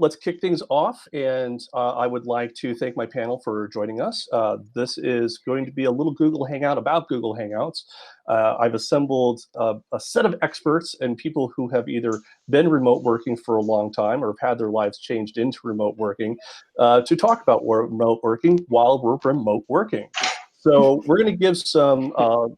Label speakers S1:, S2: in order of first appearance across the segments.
S1: let's kick things off, and I would like to thank my panel for joining us. This is going to be a little Google Hangout about Google Hangouts. I've assembled a set of experts and people who have either been remote working for a long time or have had their lives changed into remote working to talk about remote working while we're remote working. So we're going to give some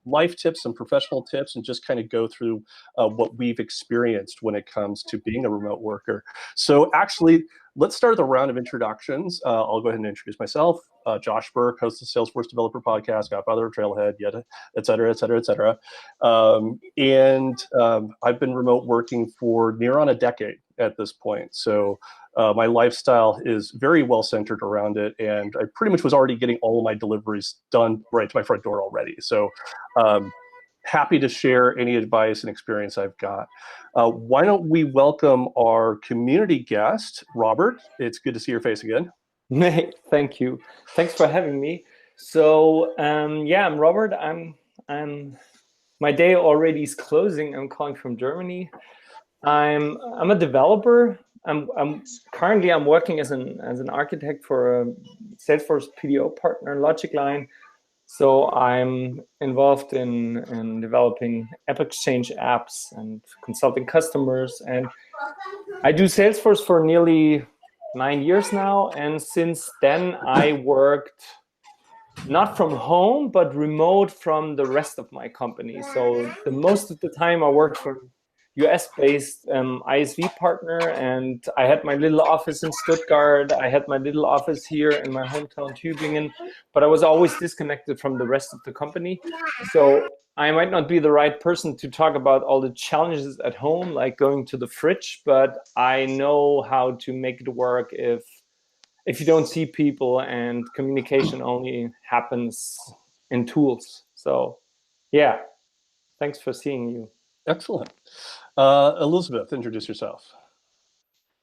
S1: life tips, some professional tips, and just kind of go through what we've experienced when it comes to being a remote worker. So actually, let's start the round of introductions. I'll go ahead and introduce myself. Josh Burke, host of the Salesforce Developer Podcast, Godfather of Trailhead, et cetera, et cetera, et cetera. I've been remote working for near on a decade at this point. So my lifestyle is very well centered around it, and I pretty much was already getting all of my deliveries done right to my front door already. So happy to share any advice and experience I've got. Why don't we welcome our community guest, Robert? It's good to see your face again.
S2: Thank you. Thanks for having me. So yeah, I'm Robert. I'm my day already is closing. I'm calling from Germany. I'm a developer. I'm currently working as an architect for a Salesforce PDO partner, LogicLine. So I'm involved in developing App Exchange apps and consulting customers. And I do Salesforce for nearly 9 years now. And since then, I worked not from home, but remote from the rest of my company. So the most of the time I worked for US-based ISV partner, and I had my little office in Stuttgart. I had my little office here in my hometown Tübingen, but I was always disconnected from the rest of the company. So I might not be the right person to talk about all the challenges at home, like going to the fridge, but I know how to make it work if you don't see people and communication only happens in tools. So yeah, thanks for seeing you.
S1: Excellent. Elizabeth, introduce yourself.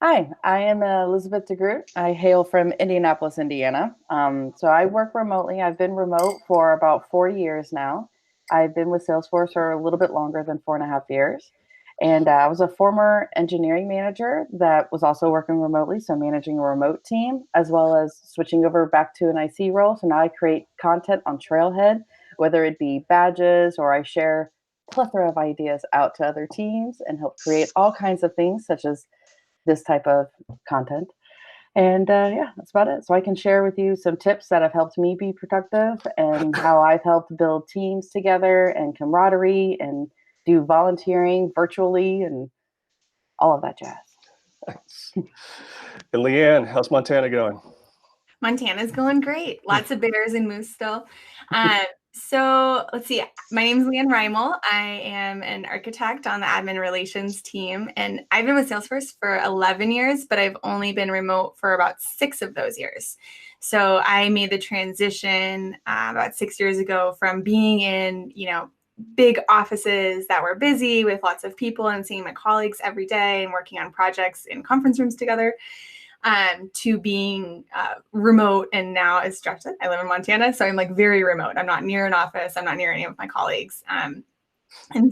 S3: Hi, I am Elizabeth DeGroot. I hail from Indianapolis, Indiana. So I work remotely. I've been remote for about 4 years now. I've been with Salesforce for a little bit longer than 4.5 years. And I was a former engineering manager that was also working remotely, so managing a remote team, as well as switching over back to an IC role. So now I create content on Trailhead, whether it be badges or I share a plethora of ideas out to other teams and help create all kinds of things, such as this type of content. And yeah, that's about it. So I can share with you some tips that have helped me be productive and how I've helped build teams together and camaraderie and do volunteering virtually and all of that jazz.
S1: Thanks. And LeeAnne, how's Montana going?
S4: Montana's going great. Lots of bears and moose still. So let's see. My name is LeeAnne Rimel. I am an architect on the admin relations team, and I've been with Salesforce for 11 years, but I've only been remote for about 6 of those years. So I made the transition about 6 years ago from being in, big offices that were busy with lots of people and seeing my colleagues every day and working on projects in conference rooms together, to being remote. And now, as Josh said, I live in Montana, so I'm like very remote. I'm not near an office. I'm not near any of my colleagues. And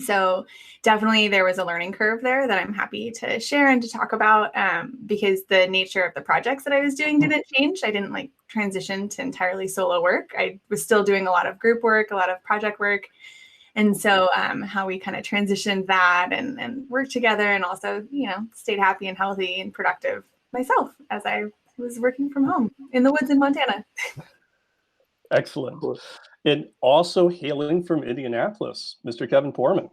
S4: so definitely there was a learning curve there that I'm happy to share and to talk about, because the nature of the projects that I was doing didn't change. I didn't transition to entirely solo work. I was still doing a lot of group work, a lot of project work. And so how we kind of transitioned that and worked together, and also, stayed happy and healthy and productive myself as I was working from home in the woods in Montana.
S1: Excellent. And also hailing from Indianapolis, Mr. Kevin Poorman.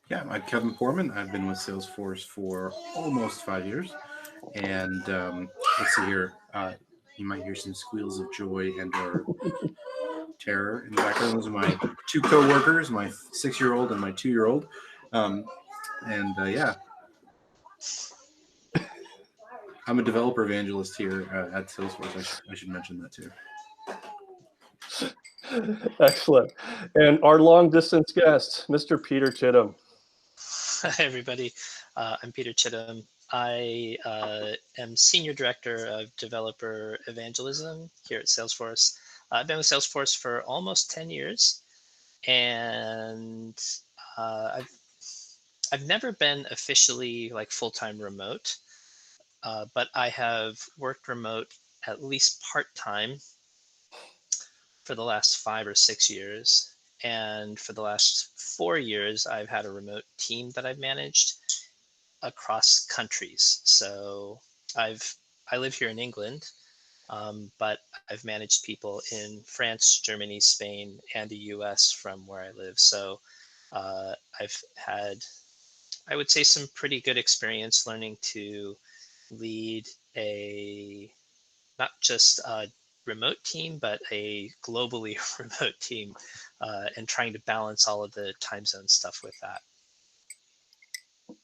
S5: Yeah, I'm Kevin Poorman. I've been with Salesforce for almost 5 years. And let's see here. You might hear some squeals of joy and or terror in the background. Those are my 2 coworkers, my 6-year-old and my 2-year-old. Yeah. I'm a developer evangelist here at Salesforce. I should mention that too.
S1: Excellent. And our long distance guest, Mr. Peter Chittum.
S6: Hi, everybody. I'm Peter Chittum. I am Senior Director of Developer Evangelism here at Salesforce. I've been with Salesforce for almost 10 years, and I've never been officially full-time remote. but I have worked remote at least part-time for the last 5 or 6 years. And for the last 4 years, I've had a remote team that I've managed across countries. So I live here in England, but I've managed people in France, Germany, Spain, and the US from where I live. So I've had, I would say, some pretty good experience learning to lead a, not just a remote team, but a globally remote team, and trying to balance all of the time zone stuff with that.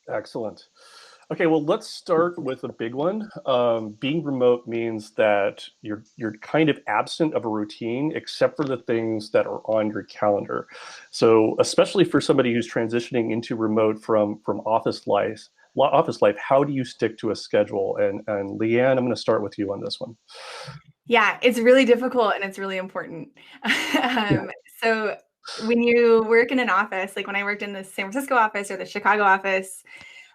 S1: Excellent. Okay, well, let's start with a big one. Being remote means that you're kind of absent of a routine, except for the things that are on your calendar. So, especially for somebody who's transitioning into remote from office life, how do you stick to a schedule? And LeeAnne, I'm going to start with you on this one.
S4: Yeah, it's really difficult and it's really important. So when you work in an office, like when I worked in the San Francisco office or the Chicago office,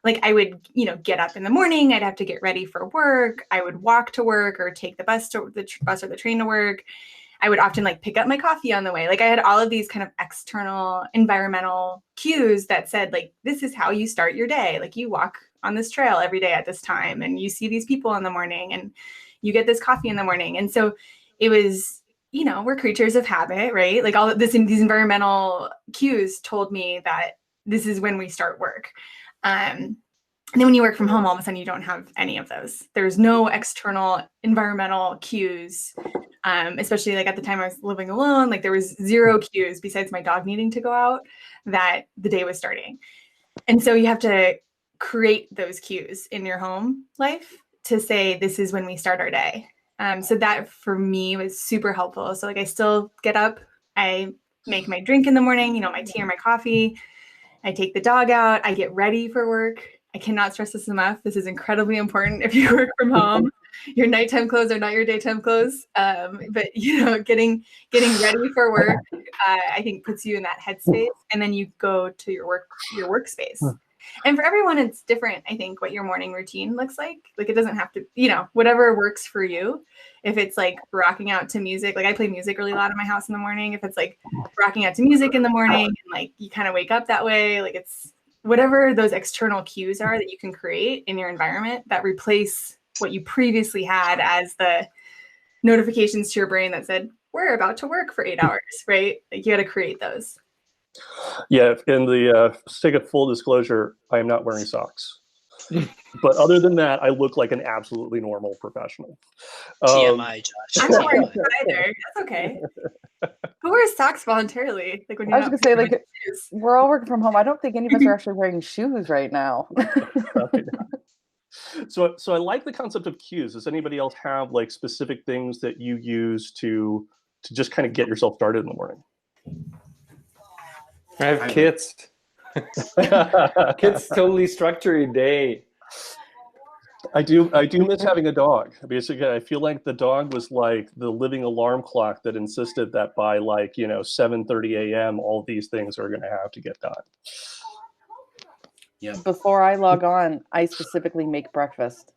S4: like I would, get up in the morning, I'd have to get ready for work. I would walk to work or take the bus or the train to work. I would often like pick up my coffee on the way. Like I had all of these kind of external environmental cues that said like, this is how you start your day. Like you walk on this trail every day at this time and you see these people in the morning and you get this coffee in the morning. And so it was, we're creatures of habit, right? Like all of this, these environmental cues told me that this is when we start work. And then when you work from home, all of a sudden you don't have any of those. There's no external environmental cues, especially like at the time I was living alone, like there was zero cues besides my dog needing to go out that the day was starting. And so you have to create those cues in your home life to say, this is when we start our day. So that for me was super helpful. So like I still get up, I make my drink in the morning, my tea or my coffee. I take the dog out, I get ready for work. I cannot stress this enough. This is incredibly important if you work from home. Your nighttime clothes are not your daytime clothes. But getting ready for work, I think puts you in that headspace, and then you go to your workspace. And for everyone, it's different, I think, what your morning routine looks like. Like, it doesn't have to, whatever works for you. If it's like rocking out to music, like I play music really loud in my house in the morning. If it's like rocking out to music in the morning and like you kind of wake up that way, like it's whatever those external cues are that you can create in your environment that replace what you previously had as the notifications to your brain that said, we're about to work for 8 hours, right? Like you got to create those.
S1: Yeah, in the sake of full disclosure, I am not wearing socks. But other than that, I look like an absolutely normal professional.
S6: TMI, Josh.
S4: I'm not wearing socks either. That's okay. Who wears socks voluntarily? Like when you're
S3: I was gonna say, like, we're all working from home. I don't think any of us are actually wearing shoes right now.
S1: So I like the concept of cues. Does anybody else have like specific things that you use to just kind of get yourself started in the morning?
S2: I have kids. Kids totally structure your day.
S1: I do miss having a dog. Basically, I feel like the dog was like the living alarm clock that insisted that by like 7:30 a.m. all these things are going to have to get done.
S5: Yeah.
S3: Before I log on, I specifically make breakfast,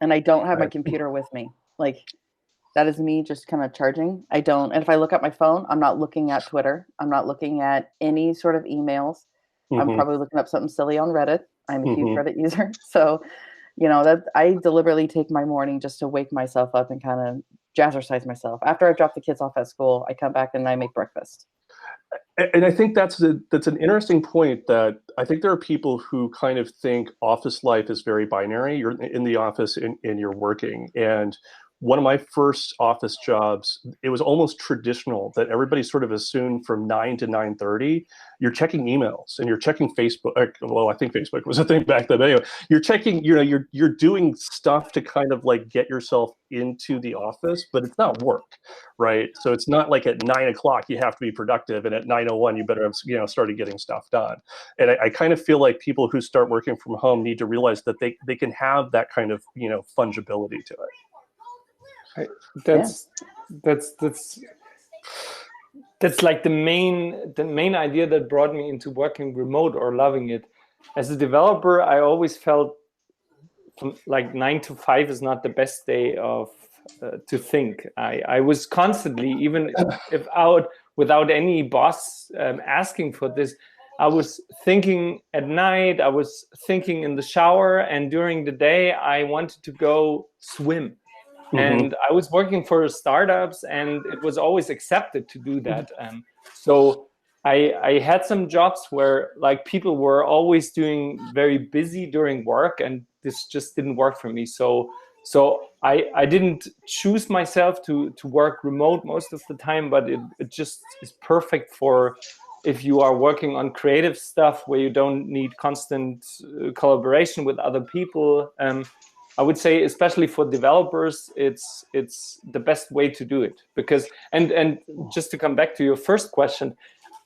S3: and I don't have my computer with me. Like, that is me just kind of charging. And if I look at my phone, I'm not looking at Twitter. I'm not looking at any sort of emails. I'm probably looking up something silly on Reddit. I'm a huge Reddit user. So, that I deliberately take my morning just to wake myself up and kind of jazzercise myself. After I drop the kids off at school, I come back and I make breakfast.
S1: And I think that's an interesting point, that I think there are people who kind of think office life is very binary. You're in the office and you're working. And one of my first office jobs, it was almost traditional that everybody sort of assumed from 9 to 9:30, you're checking emails and you're checking Facebook. Well, I think Facebook was a thing back then. Anyway, you're checking, you're doing stuff to kind of like get yourself into the office, but it's not work, right? So it's not like at 9 o'clock you have to be productive, and at 9:01 you better have started getting stuff done. And I kind of feel like people who start working from home need to realize that they can have that kind of fungibility to it.
S2: That's like the main idea that brought me into working remote or loving it. As a developer, I always felt from like 9 to 5 is not the best day of to think. I was constantly, even if out without any boss asking for this, I was thinking at night, I was thinking in the shower, and during the day I wanted to go swim. And I was working for startups, and it was always accepted to do that. So I had some jobs where like people were always doing very busy during work, and this just didn't work for me. So I didn't choose myself to work remote most of the time, but it just is perfect for if you are working on creative stuff where you don't need constant collaboration with other people. I would say, especially for developers, it's the best way to do it, because and just to come back to your first question,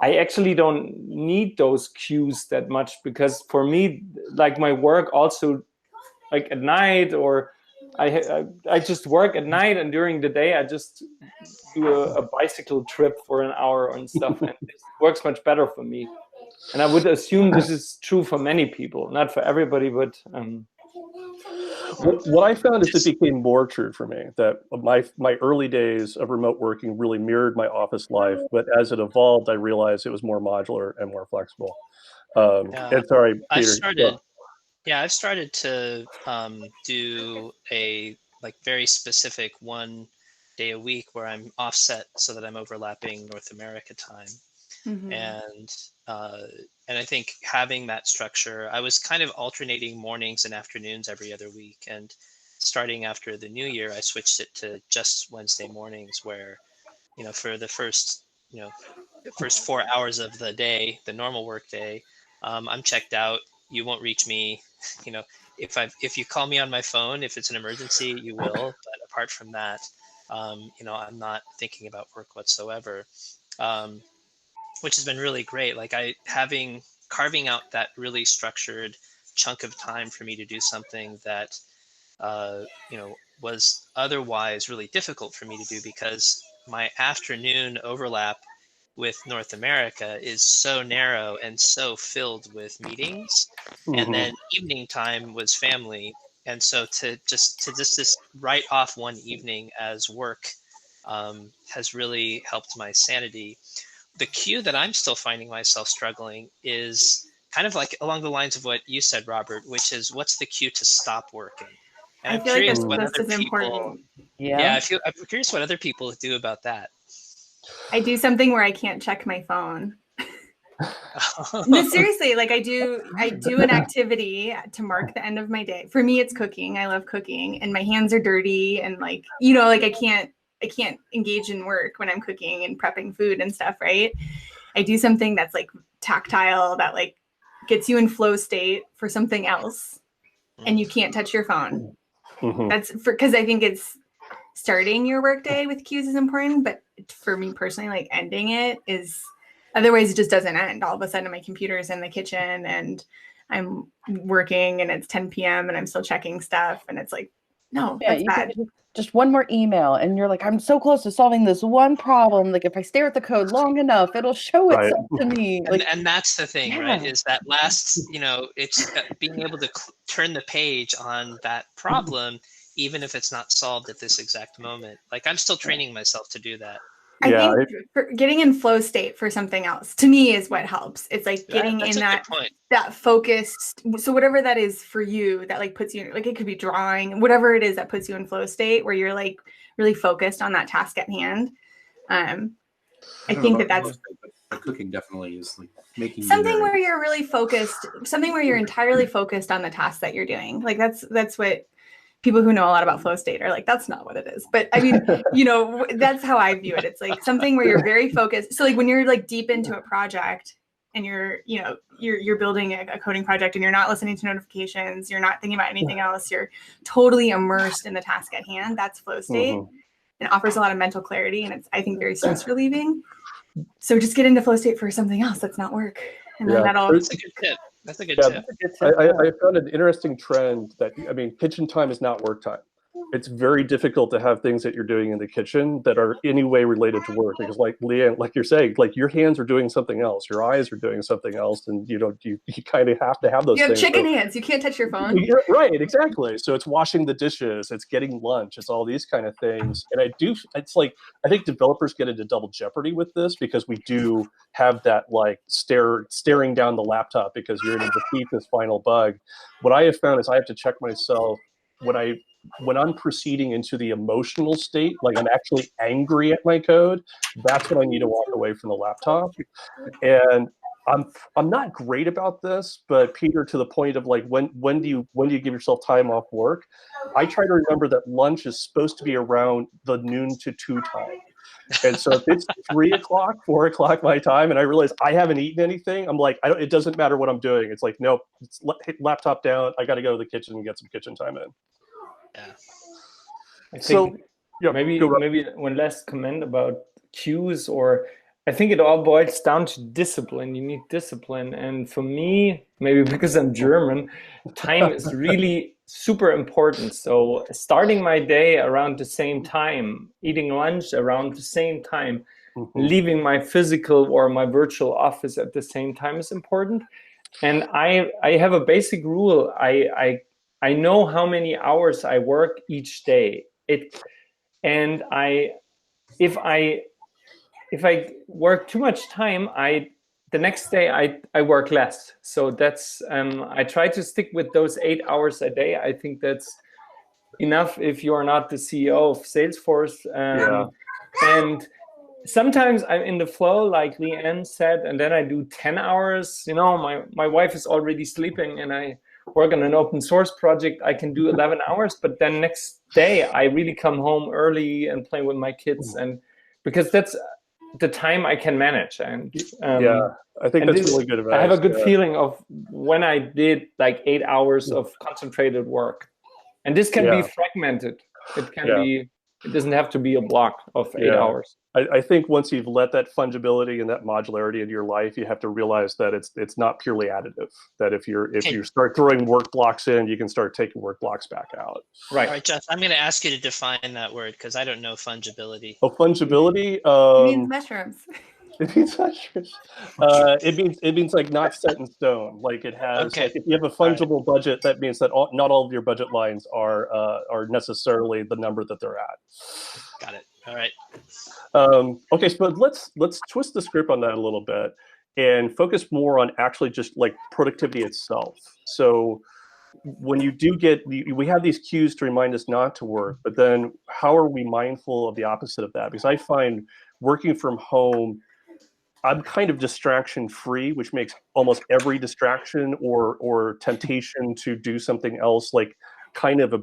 S2: I actually don't need those cues that much, because for me, like my work also, like at night, or I just work at night, and during the day I just do a bicycle trip for an hour and stuff, and it works much better for me. And I would assume this is true for many people, not for everybody, but
S1: what I found is it became more true for me, that my early days of remote working really mirrored my office life, but as it evolved, I realized it was more modular and more flexible. And sorry, Peter.
S6: I've started to do a very specific 1 day a week where I'm offset so that I'm overlapping North America time. And I think having that structure, I was kind of alternating mornings and afternoons every other week. And starting after the new year, I switched it to just Wednesday mornings, where, for the first 4 hours of the day, the normal work day, I'm checked out. You won't reach me. If you call me on my phone, if it's an emergency, you will. But apart from that, I'm not thinking about work whatsoever. Which has been really great. Like carving out that really structured chunk of time for me to do something that, was otherwise really difficult for me to do, because my afternoon overlap with North America is so narrow and so filled with meetings. And then evening time was family. And so to just write off one evening as work has really helped my sanity. The cue that I'm still finding myself struggling is kind of like along the lines of what you said, Robert, which is, what's the cue to stop working? And I'm curious what other people. I'm curious what other people do about that.
S4: I do something where I can't check my phone. No, seriously, like I do an activity to mark the end of my day. For me, it's cooking. I love cooking, and my hands are dirty, and I can't engage in work when I'm cooking and prepping food and stuff, right? I do something that's like tactile, that like gets you in flow state for something else, and you can't touch your phone. That's because I think it's starting your workday with cues is important, but for me personally, like ending it is, otherwise it just doesn't end. All of a sudden my computer's in the kitchen and I'm working and it's 10 p.m. and I'm still checking stuff, and it's like, no, that's bad.
S3: Just one more email, and you're like, I'm so close to solving this one problem. Like if I stare at the code long enough, it'll show itself to me.
S6: And that's the thing, right? Is that last, it's being able to turn the page on that problem, even if it's not solved at this exact moment. Like I'm still training myself to do that.
S4: I think for getting in flow state for something else, to me, is what helps. It's like getting in that focused. So whatever that is for you, that like puts you, like it could be drawing, whatever it is that puts you in flow state where you're like really focused on that task at hand. I think that's
S5: cooking definitely is like making
S4: something where you're really focused, something where you're entirely focused on the task that you're doing. Like that's what people who know a lot about flow state are like, that's not what it is. But I mean, that's how I view it. It's like something where you're very focused. So like when you're like deep into a project and you're building a coding project and you're not listening to notifications, you're not thinking about anything else, you're totally immersed in the task at hand. That's flow state. It offers a lot of mental clarity, and it's, I think, very stress relieving. So just get into flow state for something else that's not work. And then
S6: That's a good tip. That's a good tip.
S1: I found an interesting trend that, kitchen time is not work time. it's very difficult to have things that you're doing in the kitchen that are any way related to work, because like LeeAnne, like you're saying, like your hands are doing something else, your eyes are doing something else, and you kind of have to have those
S4: You have
S1: things.
S4: chicken hands. You can't touch your phone.
S1: Right, exactly. So it's washing the dishes, it's getting lunch, it's all these kind of things. And it's like, I think developers get into double jeopardy with this, because we do have that like staring down the laptop because you're going to defeat this final bug. What I have found is I have to check myself when I'm proceeding into the emotional state, like I'm actually angry at my code. That's when I need to walk away from the laptop. And I'm not great about this, but Peter, to the point of like when do you give yourself time off work? I try to remember that lunch is supposed to be around the noon to 2 time. And so if it's 3 o'clock, 4 o'clock my time, and I realize I haven't eaten anything, I'm like, it doesn't matter what I'm doing. It's like, nope, hit laptop down. I got to go to the kitchen and get some kitchen time in.
S6: Yeah.
S2: I think
S1: So yeah,
S2: maybe one last comment about cues, or I think it all boils down to discipline. You need discipline. And for me, maybe because I'm German, time is really super important. So starting my day around the same time, eating lunch around the same time, leaving my physical or my virtual office at the same time is important. And I have a basic rule. I know how many hours I work each day. And if I work too much time, the next day I work less. So that's I try to stick with those 8 hours a day. I think that's enough if you are not the CEO of Salesforce. And sometimes I'm in the flow, like LeeAnne said, and then I do 10 hours. You know, my wife is already sleeping, and I work on an open source project. I can do 11 hours, but then next day I really come home early and play with my kids, and because that's the time I can manage. And
S1: I think that's really good advice.
S2: I have a good feeling of when I did like 8 hours of concentrated work, and this can be fragmented. It can be. It doesn't have to be a block of 8 hours.
S1: I think once you've let that fungibility and that modularity into your life, you have to realize that it's not purely additive. That if you start throwing work blocks in, you can start taking work blocks back out.
S2: Right.
S6: All right, Jeff, I'm going to ask you to define that word, because I don't know fungibility.
S1: Oh, fungibility?
S4: It means mushrooms.
S1: It means mushrooms. It means like not set in stone. Like it has.
S6: Okay.
S1: Like if you have a fungible budget, that means that not all of your budget lines are necessarily the number that they're at.
S6: Got it. All right.
S1: Okay, so let's twist the script on that a little bit and focus more on actually just like productivity itself. So when you do we have these cues to remind us not to work, but then how are we mindful of the opposite of that? Because I find working from home, I'm kind of distraction free, which makes almost every distraction or temptation to do something else like kind of a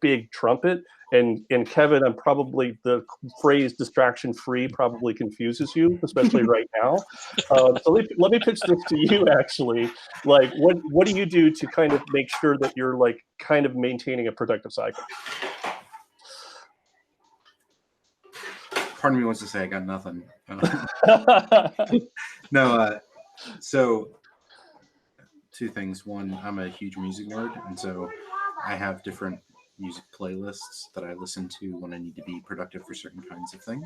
S1: big trumpet. And Kevin, I'm probably, the phrase distraction free probably confuses you, especially right now. So let me pitch this to you actually. Like what do you do to kind of make sure that you're like kind of maintaining a productive cycle?
S5: Part of me wants to say I got nothing. No, so two things. One, I'm a huge music nerd, and so I have different music playlists that I listen to when I need to be productive for certain kinds of things.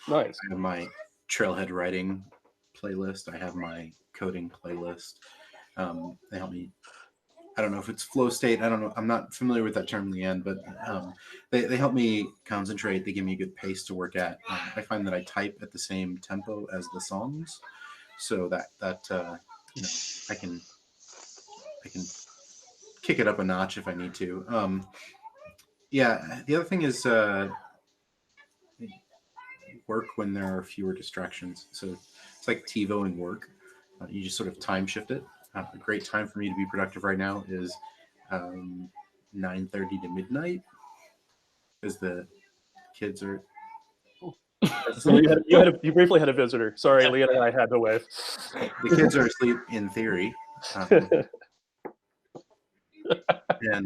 S1: Nice.
S5: I have my trailhead writing playlist. I have my coding playlist. They help me. I don't know if it's flow state. I don't know. I'm not familiar with that term, LeeAnne, but they help me concentrate. They give me a good pace to work at. I find that I type at the same tempo as the songs, so that I can kick it up a notch if I need to. The other thing is work when there are fewer distractions. So it's like TiVoing work. You just sort of time shift it. A great time for me to be productive right now is 9:30 to midnight, because the kids are.
S1: So you briefly had a visitor. Sorry, LeeAnne and I had to wave.
S5: The kids are asleep in theory, and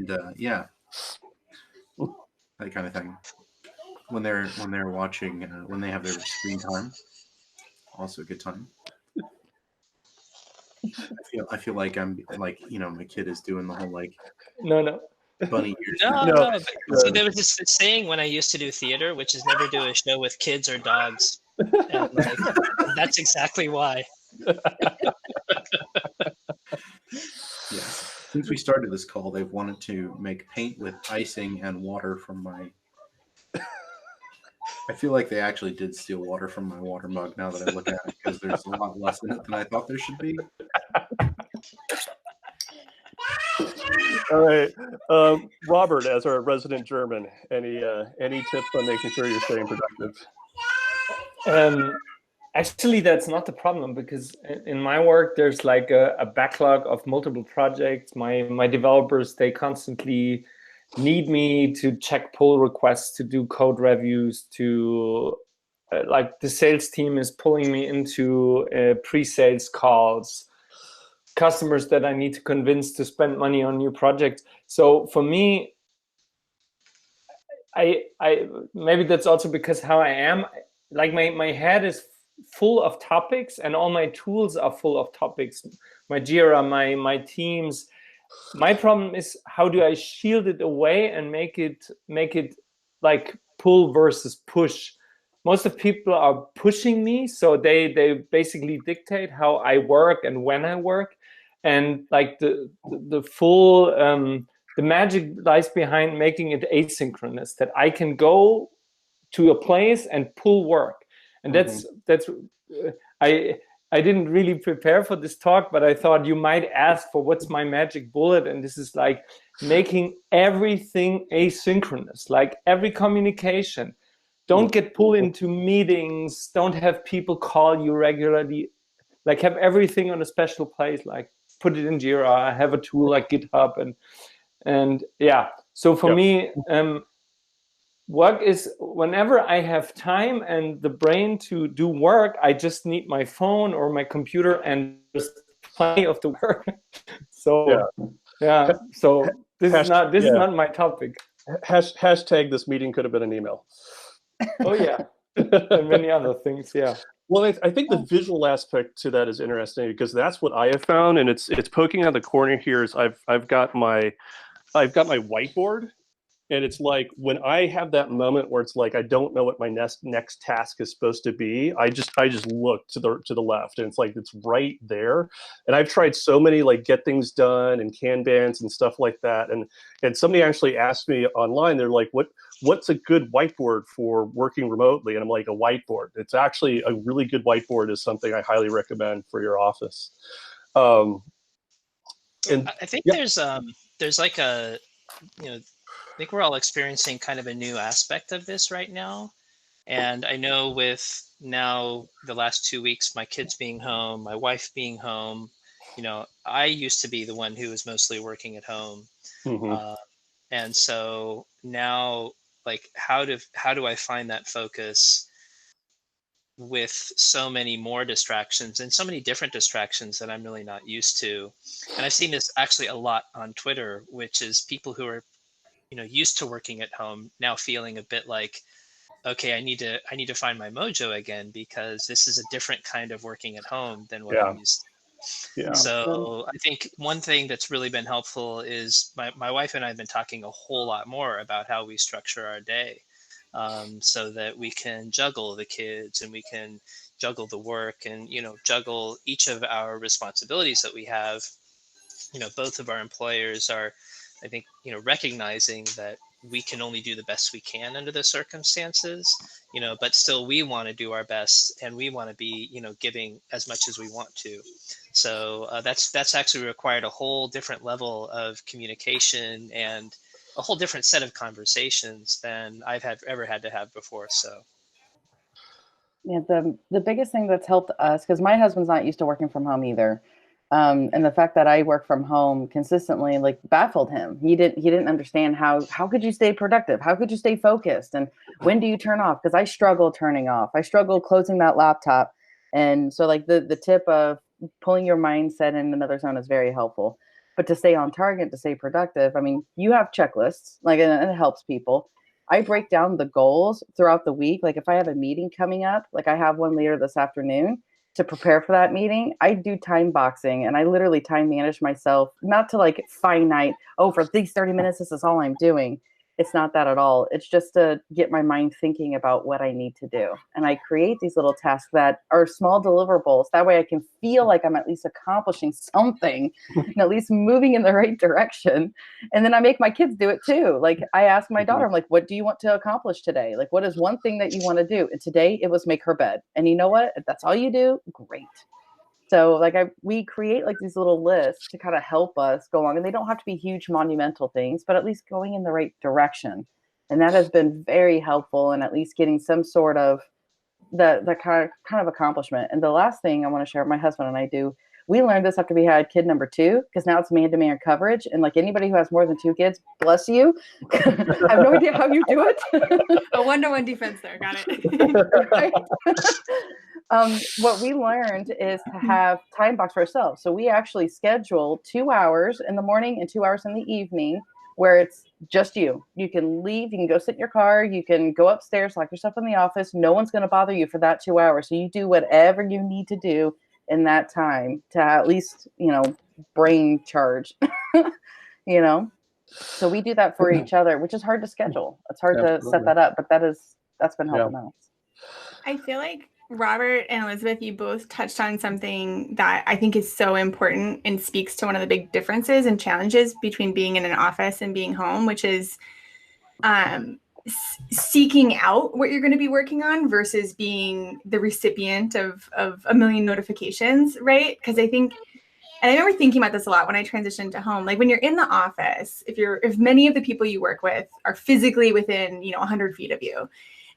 S5: that kind of thing. When they're watching, when they have their screen time, also a good time. I feel like I'm like my kid is doing the whole like.
S2: No.
S5: bunny ears.
S6: No,
S1: No,
S6: no. So there was this saying when I used to do theater, which is never do a show with kids or dogs, and like that's exactly why.
S5: Yes. Since we started this call, they've wanted to make paint with icing and water from my. I feel like they actually did steal water from my water mug now that I look at it, because there's a lot less in it than I thought there should be.
S1: All right, Robert, as our resident German, any tips on making sure you're staying productive?
S2: Actually, that's not the problem, because in my work, there's like a backlog of multiple projects. My developers, they constantly need me to check pull requests, to do code reviews, to like the sales team is pulling me into pre-sales calls, customers that I need to convince to spend money on new projects. So for me, I maybe that's also because how I am, like my head is full of topics, and all my tools are full of topics. My Jira, my Teams. My problem is, how do I shield it away and make it like pull versus push? Most of people are pushing me, so they basically dictate how I work and when I work, and like the full the magic lies behind making it asynchronous, that I can go to a place and pull work. And that's I didn't really prepare for this talk, but I thought you might ask for what's my magic bullet, and this is like making everything asynchronous, like every communication. Don't get pulled into meetings, don't have people call you regularly, like have everything on a special place, like put it in Jira, have a tool like GitHub, and yeah. So for me, work is whenever I have time and the brain to do work, I just need my phone or my computer and just plenty of the work. So so this is not my topic.
S1: Hashtag this meeting could have been an email.
S2: Oh yeah, and many other things. Yeah.
S1: Well, I think the visual aspect to that is interesting, because that's what I have found, and it's poking out the corner here. Is I've got my whiteboard. And it's like, when I have that moment where it's like I don't know what my next task is supposed to be, I just look to the left, and it's like it's right there. And I've tried so many like get things done and Kanbans and stuff like that. And somebody actually asked me online, they're like, what's a good whiteboard for working remotely? And I'm like, a whiteboard. It's actually a really good whiteboard is something I highly recommend for your office. And
S6: I think there's like a, I think we're all experiencing kind of a new aspect of this right now. And I know with now the last 2 weeks, my kids being home, my wife being home, I used to be the one who was mostly working at home. And so now, like, how do I find that focus with so many more distractions and so many different distractions that I'm really not used to? And I've seen this actually a lot on Twitter, which is people who are used to working at home now feeling a bit like, okay, I need to find my mojo again, because this is a different kind of working at home than what I'm used to.
S1: Yeah.
S6: So I think one thing that's really been helpful is my wife and I have been talking a whole lot more about how we structure our day, so that we can juggle the kids and we can juggle the work and juggle each of our responsibilities that we have. Both of our employers are, I think, recognizing that we can only do the best we can under the circumstances, but still we want to do our best, and we want to be, giving as much as we want to. So that's actually required a whole different level of communication and a whole different set of conversations than I've ever had to have before. So.
S3: Yeah, the biggest thing that's helped us, because my husband's not used to working from home either. And the fact that I work from home consistently like baffled him. He didn't understand how could you stay productive? How could you stay focused? And when do you turn off? Because I struggle turning off. I struggle closing that laptop. And so like the tip of pulling your mindset in another zone is very helpful. But to stay on target, to stay productive, I mean, you have checklists, like, and it helps people. I break down the goals throughout the week. Like if I have a meeting coming up, like I have one later this afternoon, to prepare for that meeting, I do time boxing, and I literally time manage myself, not to like finite, oh, for these 30 minutes, this is all I'm doing. It's not that at all. It's just to get my mind thinking about what I need to do. And I create these little tasks that are small deliverables. That way I can feel like I'm at least accomplishing something and at least moving in the right direction. And then I make my kids do it too. Like I ask my daughter, I'm like, what do you want to accomplish today? Like, what is one thing that you want to do? And today it was make her bed. And you know what? If that's all you do, great. So like we create like these little lists to kind of help us go along, and they don't have to be huge monumental things, but at least going in the right direction. And that has been very helpful in at least getting some sort of the kind of accomplishment. And the last thing I want to share, my husband and I do, we learned this after we had kid number 2, because now it's man-to-man coverage. And like anybody who has more than 2 kids, bless you. I have no idea how you do it.
S4: A 1-to-1 defense there. Got it.
S3: Right? What we learned is to have time box for ourselves. So we actually schedule 2 hours in the morning and 2 hours in the evening where it's just you. You can leave, you can go sit in your car, you can go upstairs, lock yourself in the office. No one's going to bother you for that 2 hours. So you do whatever you need to do in that time to at least, brain charge, So we do that for each other, which is hard to schedule. It's hard to set that up, but that's been helping us.
S4: I feel like Robert and Elizabeth, you both touched on something that I think is so important and speaks to one of the big differences and challenges between being in an office and being home, which is seeking out what you're going to be working on versus being the recipient of a million notifications, right? Because I remember thinking about this a lot when I transitioned to home. Like when you're in the office, if many of the people you work with are physically within 100 feet of you,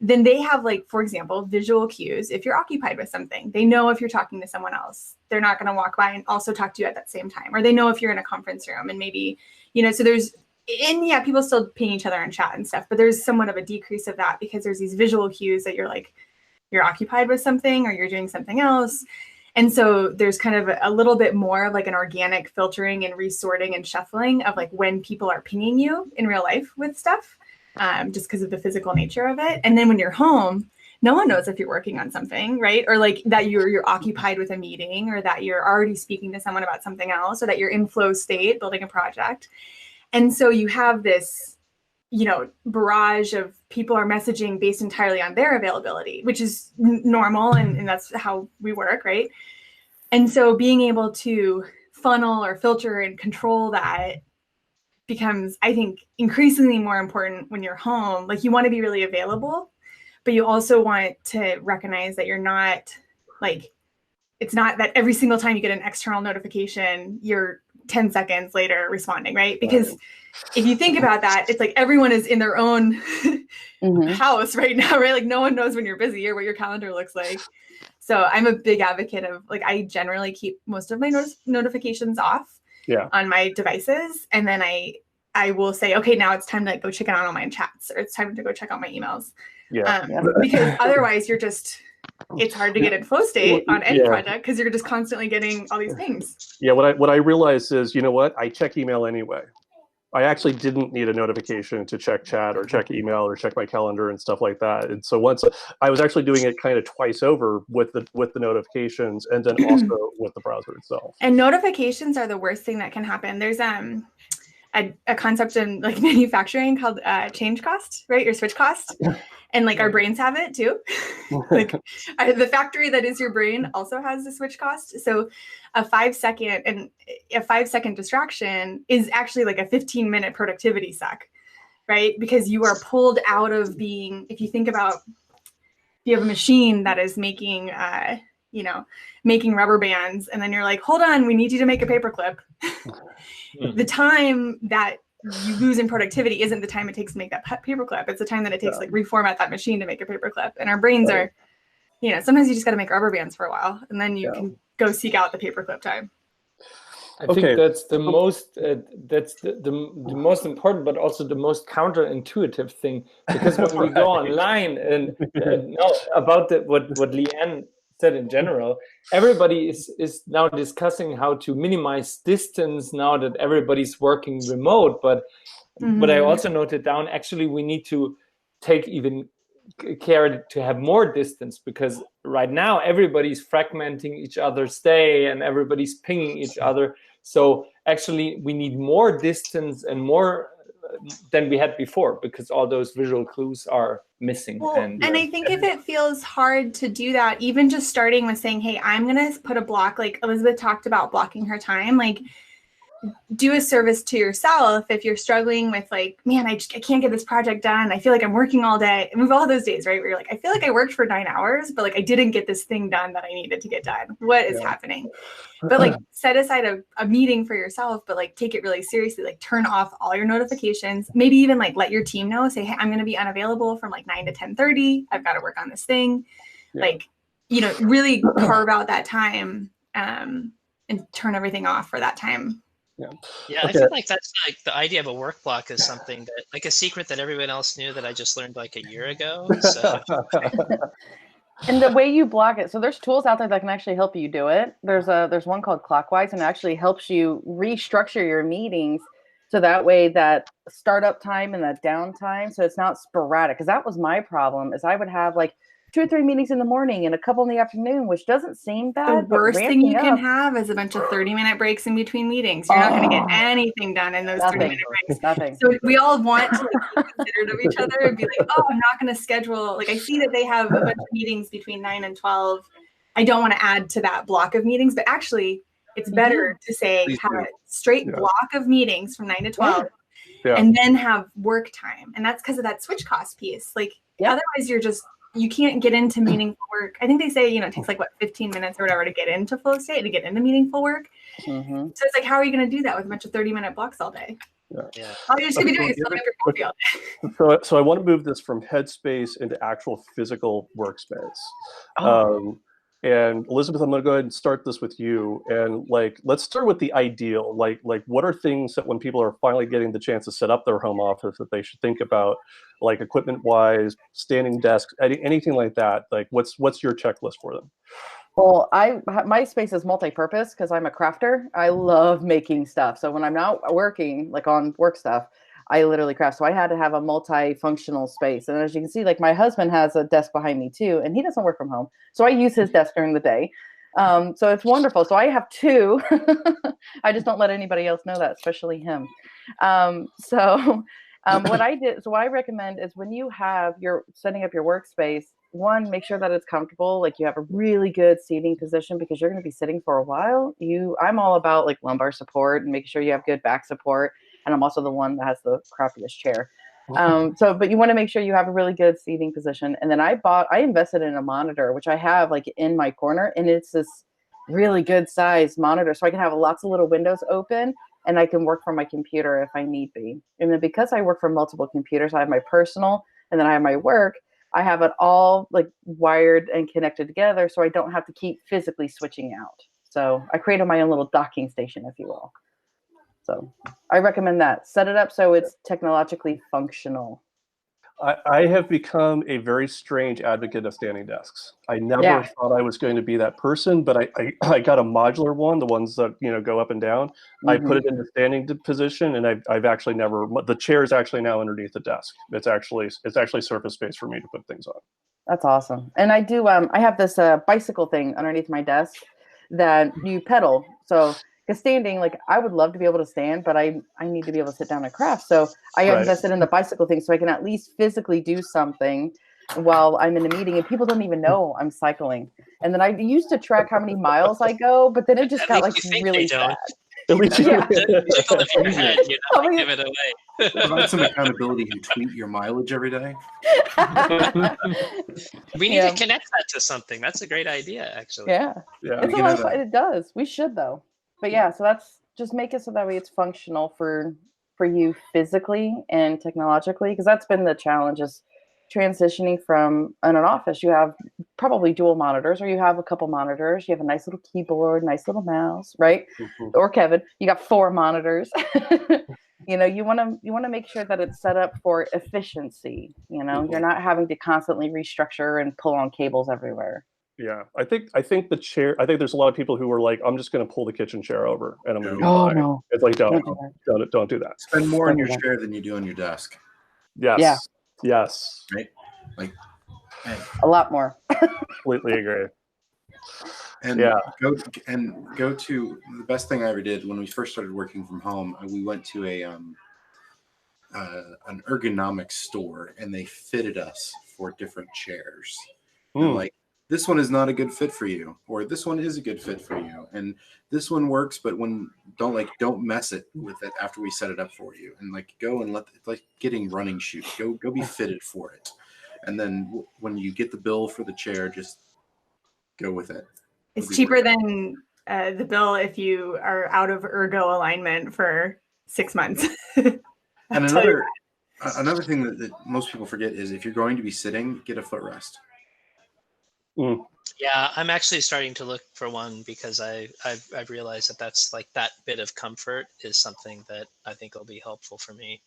S4: then they have, like, for example, visual cues. If you're occupied with something, they know if you're talking to someone else. They're not going to walk by and also talk to you at that same time. Or they know if you're in a conference room and maybe, so people still ping each other and chat and stuff, but there's somewhat of a decrease of that because there's these visual cues that you're occupied with something or you're doing something else. And so there's kind of a little bit more of like an organic filtering and resorting and shuffling of like when people are pinging you in real life with stuff. Just because of the physical nature of it. And then when you're home, no one knows if you're working on something, right? Or like that you're occupied with a meeting, or that you're already speaking to someone about something else, or that you're in flow state building a project. And so you have this, barrage of people are messaging based entirely on their availability, which is normal. And that's how we work, right? And so being able to funnel or filter and control that becomes, I think, increasingly more important when you're home. Like you want to be really available, but you also want to recognize that you're not it's not that every single time you get an external notification, you're 10 seconds later responding, right? Because if you think about that, it's like everyone is in their own house right now, right? Like no one knows when you're busy or what your calendar looks like. So I'm a big advocate of I generally keep most of my notifications off on my devices. And then I will say, okay, now it's time to go check out on my chats, or it's time to go check out my emails. Because otherwise it's hard to get in flow state on any project because you're just constantly getting all these pings.
S1: Yeah. What I realized is, I check email anyway. I actually didn't need a notification to check chat or check email or check my calendar and stuff like that. And so once I was actually doing it kind of twice over with the notifications, and then also with the browser itself. And
S4: notifications are the worst thing that can happen. There's a concept in manufacturing called change cost, right? Your switch cost. And our brains have it too. The factory that is your brain also has a switch cost. So a 5-second distraction is actually like a 15-minute productivity suck, right? Because you are pulled out of being, if you think about, if you have a machine that is making, making rubber bands, and then you're like, hold on, we need you to make a paperclip. The time that you lose in productivity isn't the time it takes to make that paperclip. It's the time that it takes to reformat that machine to make a paperclip. And our brains are, sometimes you just got to make rubber bands for a while, and then you can go seek out the paperclip time.
S2: I think that's the most the most important, but also the most counterintuitive thing, because when we go online and about what LeeAnne said in general, everybody is now discussing how to minimize distance now that everybody's working remote. But what I also noted down, actually, we need to take even care to have more distance, because right now everybody's fragmenting each other's day and everybody's pinging each other. So actually we need more distance and more than we had before, because all those visual clues are missing.
S4: Well, and I think if it feels hard to do that, even just starting with saying, hey, I'm going to put a block, like Elizabeth talked about blocking her time, like do a service to yourself if you're struggling with like, man, I can't get this project done. I feel like I'm working all day. And we've all those days, right? Where you're like, I feel like I worked for 9 hours, but like I didn't get this thing done that I needed to get done. What is happening? But like set aside a meeting for yourself, but like take it really seriously, like turn off all your notifications, maybe even like let your team know, say, hey, I'm going to be unavailable from like 9 to 10:30. I've got to work on this thing. Like, you know, really carve out that time and turn everything off for that time.
S6: Yeah, I feel like that's like the idea of a work block is something that, like a secret that everyone else knew that I just learned like a year ago. So.
S3: And the way you block it, so there's tools out there that can actually help you do it. There's one called Clockwise, and it actually helps you restructure your meetings so that way that startup time and that downtime, so it's not sporadic. Because that was my problem, is I would have like 2 or 3 meetings in the morning and a couple in the afternoon, which doesn't seem bad.
S4: The worst thing you can have is a bunch of 30-minute breaks in between meetings. You're not going to get anything done in those 30-minute breaks.
S3: Nothing.
S4: So we all want to like, be considerate of each other and be like, oh, I'm not going to schedule. Like I see that they have a bunch of meetings between 9 and 12. I don't want to add to that block of meetings, but actually it's better to say have a straight block of meetings from 9 to 12 and then have work time. And that's because of that switch cost piece. Like otherwise you can't get into meaningful work. I think they say, you know, it takes like 15 minutes or whatever to get into flow state, to get into meaningful work. So it's like, how are you going to do that with a bunch of 30-minute blocks all day?
S1: Yeah.
S4: All you're just going to be doing is filling up your coffee all day.
S1: So I want to move this from headspace into actual physical workspace. And Elizabeth, I'm going to go ahead and start this with you. And like, let's start with the ideal. Like what are things that when people are finally getting the chance to set up their home office that they should think about, like equipment-wise, standing desks, anything like that? Like, what's your checklist for them?
S3: Well, my space is multi-purpose because I'm a crafter. I love making stuff. So when I'm not working, like on work stuff, I literally craft. So I had to have a multi-functional space. And as you can see, like my husband has a desk behind me too, and he doesn't work from home. So I use his desk during the day. So it's wonderful. So I have 2. I just don't let anybody else know that, especially him. What I recommend is when you're setting up your workspace, one, make sure that it's comfortable. Like you have a really good seating position because you're going to be sitting for a while. I'm all about like lumbar support and making sure you have good back support. And I'm also the one that has the crappiest chair. But you want to make sure you have a really good seating position. And then I invested in a monitor, which I have like in my corner, and it's this really good size monitor. So I can have lots of little windows open and I can work from my computer if I need be. And then because I work from multiple computers, I have my personal and then I have my work. I have it all like wired and connected together. So I don't have to keep physically switching out. So I created my own little docking station, if you will. So I recommend that. Set it up so it's technologically functional.
S1: I have become a very strange advocate of standing desks. I never thought I was going to be that person, but I got a modular one, the ones that go up and down. I put it in the standing position, and I've actually never. The chair is actually now underneath the desk. It's actually surface space for me to put things on.
S3: That's awesome. And I do. I have this bicycle thing underneath my desk that you pedal. So. Because standing, like I would love to be able to stand, but I need to be able to sit down and craft. So I invested in the bicycle thing so I can at least physically do something while I'm in a meeting and people don't even know I'm cycling. And then I used to track how many miles I go, but then it just got like really sad.
S1: At least
S6: give it away.
S5: Provide some accountability and tweet your mileage every day.
S6: We need to connect that to something. That's a great idea, actually.
S3: Yeah. It's a lot of fun. It does. We should though. But yeah, so that's just make it so that way it's functional for you physically and technologically, because that's been the challenge is transitioning from in an office. You have probably dual monitors, or you have a couple monitors. You have a nice little keyboard, nice little mouse, right? Or Kevin, you got 4 monitors. You want to make sure that it's set up for efficiency. You're not having to constantly restructure and pull on cables everywhere.
S1: Yeah, I think the chair. I think there's a lot of people who are like, I'm just going to pull the kitchen chair over and I'm going to be fine.
S3: No.
S1: It's like don't do that.
S5: Spend more on your chair than you do on your desk.
S1: Yes.
S3: Yeah.
S1: Yes.
S5: Right. Like
S3: a lot more.
S1: Completely agree.
S5: And
S1: Yeah.
S5: go to the best thing I ever did when we first started working from home. We went to an ergonomic store, and they fitted us for different chairs. And like, this one is not a good fit for you, or this one is a good fit for you, and this one works, but don't mess it with it after we set it up for you, and like go and it's like getting running shoes. Go be fitted for it, and then when you get the bill for the chair, just go with it.
S4: It's cheaper than the bill if you are out of ergo alignment for 6 months.
S5: And another thing that most people forget is if you're going to be sitting, get a footrest.
S6: Yeah, I'm actually starting to look for one because I've realized that's like that bit of comfort is something that I think will be helpful for me.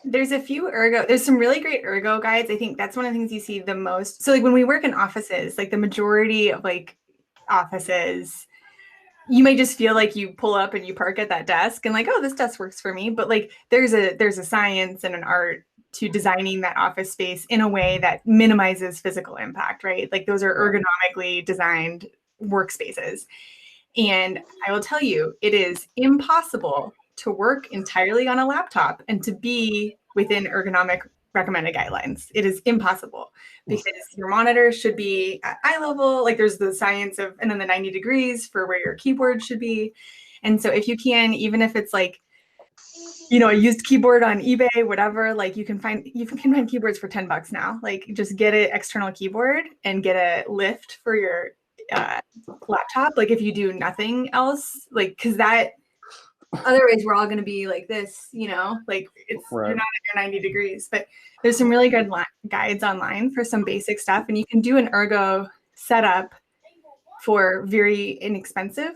S4: There's some really great ergo guides. I think that's one of the things you see the most. So like when we work in offices, like the majority of like offices, you might just feel like you pull up and you park at that desk and like, oh, this desk works for me. But like there's a science and an art to designing that office space in a way that minimizes physical impact, right? Like those are ergonomically designed workspaces. And I will tell you, it is impossible to work entirely on a laptop and to be within ergonomic recommended guidelines. It is impossible because your monitor should be at eye level. Like there's the science of, and then the 90 degrees for where your keyboard should be. And so if you can, even if it's like, you know, a used keyboard on eBay, whatever, like you can find keyboards for $10 now. Like just get an external keyboard and get a lift for your laptop. Like if you do nothing else, like, cause that otherwise we're all going to be like this, you know, like you're not at your 90 degrees, but there's some really good guides online for some basic stuff. And you can do an ergo setup for very inexpensive,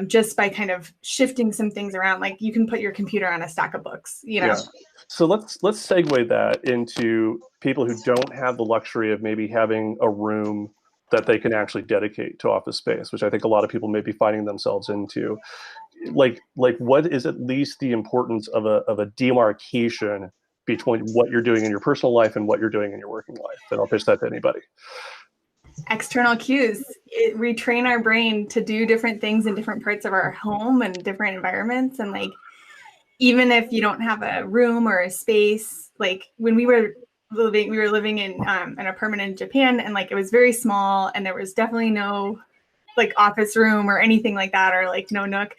S4: just by kind of shifting some things around. Like you can put your computer on a stack of books, you know? Yeah.
S1: So let's segue that into people who don't have the luxury of maybe having a room that they can actually dedicate to office space, which I think a lot of people may be finding themselves into. Like what is at least the importance of a demarcation between what you're doing in your personal life and what you're doing in your working life? And I'll pitch that to anybody.
S4: External cues. Retrain our brain to do different things in different parts of our home and different environments. And like, even if you don't have a room or a space, like when we were living in an apartment in Japan, and like it was very small and there was definitely no like office room or anything like that, or like no nook.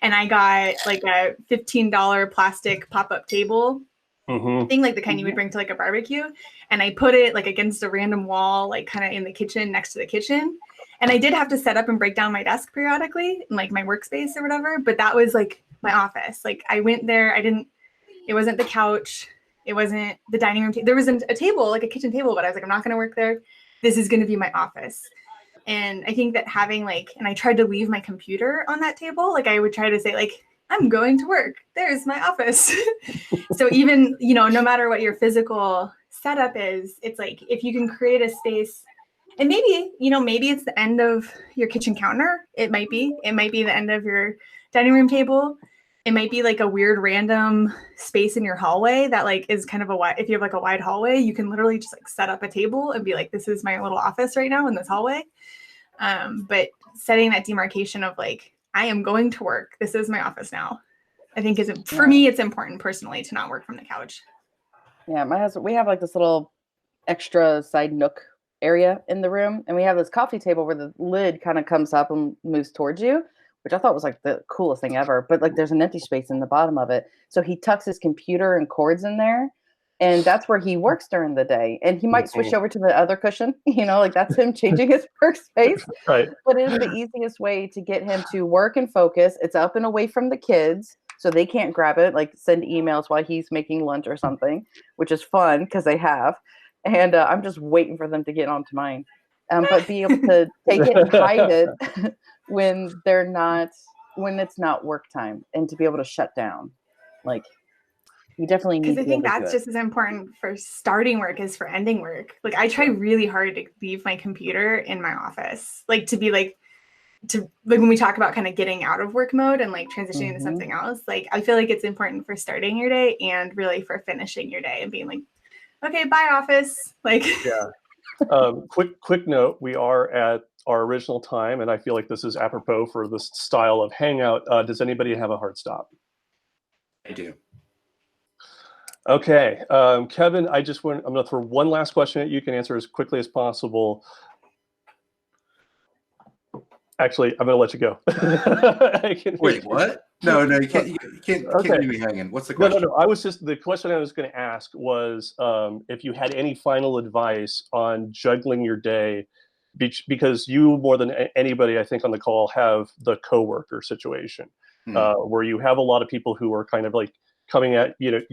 S4: And I got like a $15 plastic pop-up table thing, like the kind you would bring to like a barbecue. And I put it like against a random wall, like kind of in the kitchen, next to the kitchen. And I did have to set up and break down my desk periodically, like my workspace or whatever. But that was like my office. Like I went there, it wasn't the couch. It wasn't the dining room. There wasn't a table, like a kitchen table, but I was like, I'm not going to work there. This is going to be my office. And I think that having like, and I tried to leave my computer on that table. Like I would try to say like, I'm going to work. There's my office. So even, you know, no matter what your physical setup is, it's like, if you can create a space, and maybe, you know, maybe it's the end of your kitchen counter. It might be the end of your dining room table. It might be like a weird random space in your hallway that like is kind of if you have like a wide hallway, you can literally just like set up a table and be like, this is my little office right now in this hallway. But setting that demarcation of like, I am going to work. This is my office now. I think for me, it's important personally to not work from the couch.
S3: Yeah, my husband, we have like this little extra side nook area in the room. And we have this coffee table where the lid kind of comes up and moves towards you, which I thought was like the coolest thing ever. But like there's an empty space in the bottom of it. So he tucks his computer and cords in there. And that's where he works during the day. And he might switch over to the other cushion, you know, like that's him changing his workspace.
S1: Right.
S3: But it is the easiest way to get him to work and focus. It's up and away from the kids, so they can't grab it, like send emails while he's making lunch or something, which is fun because they have. And I'm just waiting for them to get onto mine. But be able to take it and hide it when it's not work time, and to be able to shut down. Like, you definitely need to.
S4: Because I think that's just as important for starting work as for ending work. Like I try really hard to leave my computer in my office, like to be like when we talk about kind of getting out of work mode and like transitioning to something else. Like I feel like it's important for starting your day and really for finishing your day and being like, okay, bye office. Like,
S1: Yeah. Quick note, we are at our original time, and I feel like this is apropos for this style of hangout. Does anybody have a hard stop?
S5: I do.
S1: Okay, Kevin, I'm going to throw one last question at you. You can answer as quickly as possible. Actually, I'm going to let you go.
S5: Wait, what? No, you can't. You can't
S1: Okay.
S5: leave me hanging. What's the question?
S1: No. The question I was going to ask was if you had any final advice on juggling your day, because you more than anybody I think on the call have the coworker situation, where you have a lot of people who are kind of like coming at you're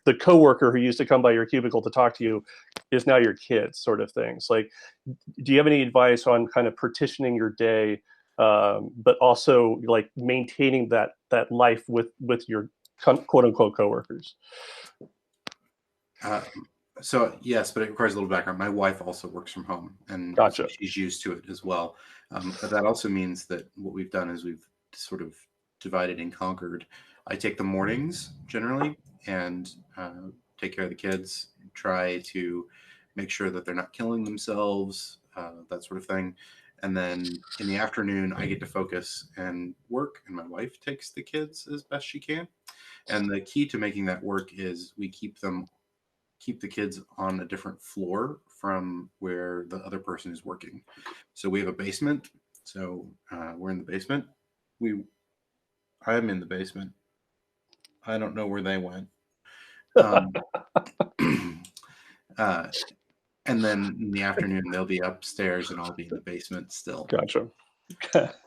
S1: the coworker who used to come by your cubicle to talk to you is now your kids, sort of things. Like, do you have any advice on kind of partitioning your day, but also like maintaining that life with your quote unquote coworkers?
S5: So yes, but it requires a little background. My wife also works from home, and
S1: Gotcha.
S5: she's used to it as well. But that also means that what we've done is we've sort of divided and conquered. I take the mornings generally and take care of the kids, try to make sure that they're not killing themselves, that sort of thing. And then in the afternoon, I get to focus and work, and my wife takes the kids as best she can. And the key to making that work is we keep the kids on a different floor from where the other person is working. So we have a basement. So we're in the basement. I'm in the basement. I don't know where they went. And then in the afternoon, they'll be upstairs and I'll be in the basement still.
S1: Gotcha.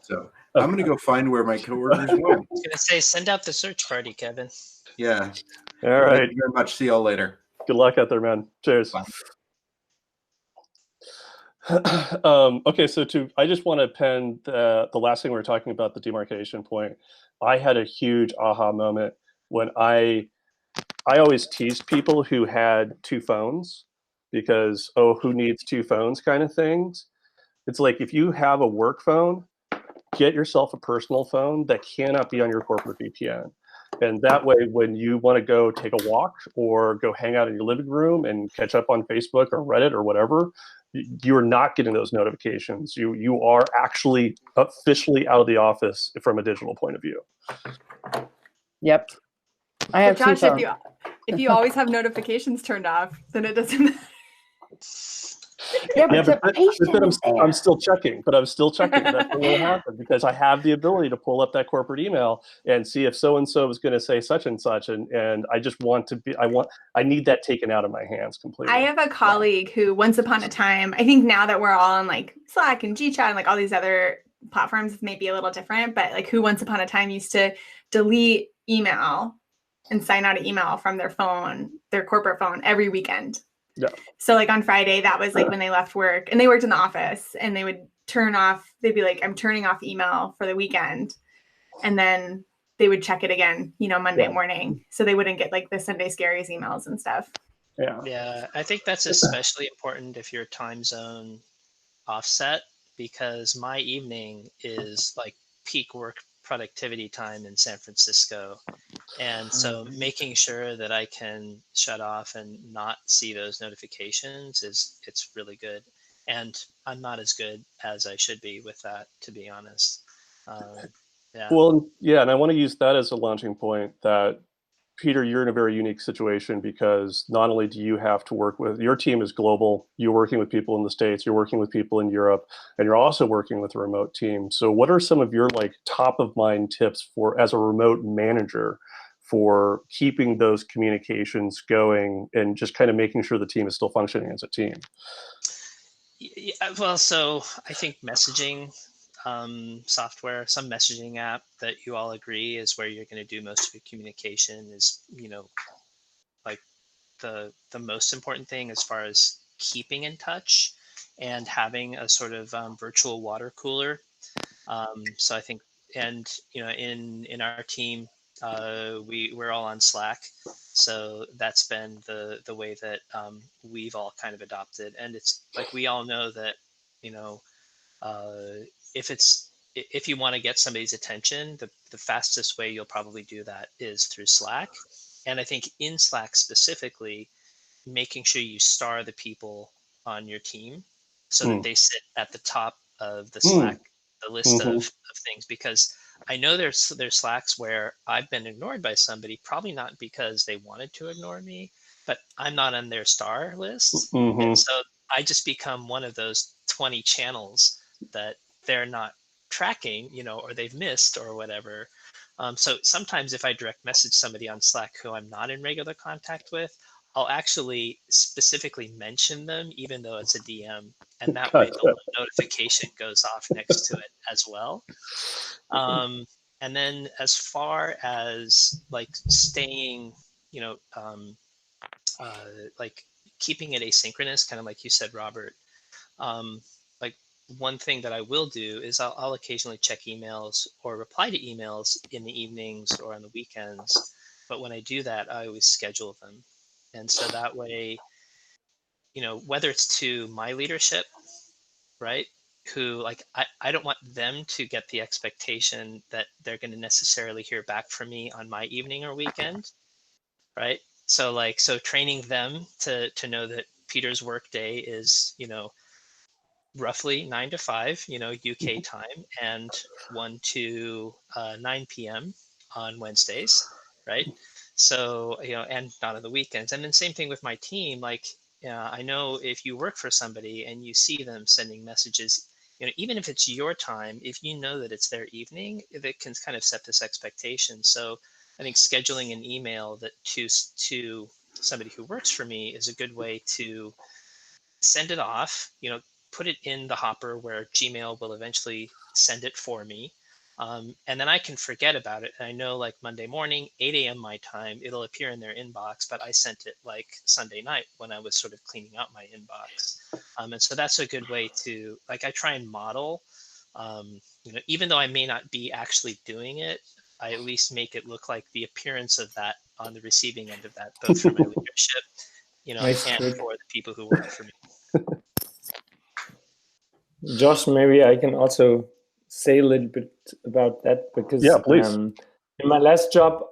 S5: So I'm going to go find where my coworkers went.
S6: I was going to say, send out the search party, Kevin.
S5: Yeah.
S1: All right.
S5: Thank you very much. See y'all later.
S1: Good luck out there, man. Cheers.
S5: Bye.
S1: Okay, so I just want to pen the last thing we were talking about, the demarcation point. I had a huge aha moment when I always teased people who had two phones because, who needs two phones kind of things. It's like, if you have a work phone, get yourself a personal phone that cannot be on your corporate VPN. And that way, when you want to go take a walk or go hang out in your living room and catch up on Facebook or Reddit or whatever, you're not getting those notifications. You are actually officially out of the office from a digital point of view.
S3: Yep. I have
S4: Josh,
S3: two phones.
S4: if you always have notifications turned off, then it doesn't matter.
S3: Yeah, but
S1: I'm still checking. That's what will happen, because I have the ability to pull up that corporate email and see if so and so is going to say such and such, and I just want to be. I need that taken out of my hands completely.
S4: I have a colleague who, once upon a time, I think now that we're all on like Slack and GChat and like all these other platforms, may be a little different, but like who once upon a time used to delete email and sign out of email from their phone, their corporate phone, every weekend.
S1: Yeah.
S4: So like on Friday, that was like when they left work, and they worked in the office, and they would they'd be like, I'm turning off email for the weekend. And then they would check it again, Monday morning. So they wouldn't get like the Sunday scaries emails and stuff.
S6: Yeah, I think that's especially important if you're time zone offset, because my evening is like peak work productivity time in San Francisco. And so making sure that I can shut off and not see those notifications it's really good. And I'm not as good as I should be with that, to be honest. Yeah.
S1: Well, yeah, and I want to use that as a launching point that, Peter, you're in a very unique situation, because not only do you have to work with, your team is global, you're working with people in the States, you're working with people in Europe, and you're also working with a remote team. So what are some of your like top of mind tips for, as a remote manager, for keeping those communications going and just kind of making sure the team is still functioning as a team?
S6: Yeah, well, so I think messaging software, some messaging app that you all agree is where you're going to do most of your communication is, like the most important thing as far as keeping in touch, and having a sort of virtual water cooler. So I think, and in our team, we're all on Slack, so that's been the way that we've all kind of adopted. And it's like, we all know that if you want to get somebody's attention, the fastest way you'll probably do that is through Slack. And I think in Slack specifically, making sure you star the people on your team so that they sit at the top of the Slack, the list of things, because I know there's Slacks where I've been ignored by somebody, probably not because they wanted to ignore me, but I'm not on their star list. And so I just become one of those 20 channels that they're not tracking, you know, or they've missed or whatever. So sometimes if I direct message somebody on Slack who I'm not in regular contact with, I'll actually specifically mention them, even though it's a DM, and that way the notification goes off next to it as well. And then as far as like staying, you know, like keeping it asynchronous, kind of like you said, Robert, like one thing that I will do is I'll occasionally check emails or reply to emails in the evenings or on the weekends. But when I do that, I always schedule them. And so that way, you know, whether it's to my leadership, right, who like, I don't want them to get the expectation that they're going to necessarily hear back from me on my evening or weekend, right? So like, so training them to know that Peter's work day is, you know, roughly 9 to 5, you know, UK time, and 1 to 9 p.m. on Wednesdays, right? So, you know, and not on the weekends. And then same thing with my team. Like, I know if you work for somebody and you see them sending messages, you know, even if it's your time, if you know that it's their evening, that can kind of set this expectation. So I think scheduling an email that to somebody who works for me is a good way to send it off, you know, put it in the hopper where Gmail will eventually send it for me. And then I can forget about it. And I know like Monday morning, 8 a.m. my time, it'll appear in their inbox, but I sent it like Sunday night when I was sort of cleaning out my inbox. And so that's a good way to, like, I try and model, you know, even though I may not be actually doing it, I at least make it look like the appearance of that on the receiving end of that, both for my leadership, you know,
S2: Nice
S6: and
S2: trick.
S6: for the people who work for me.
S2: Josh, maybe I can also say a little bit about that, because
S1: Yeah, please.
S2: in my last job,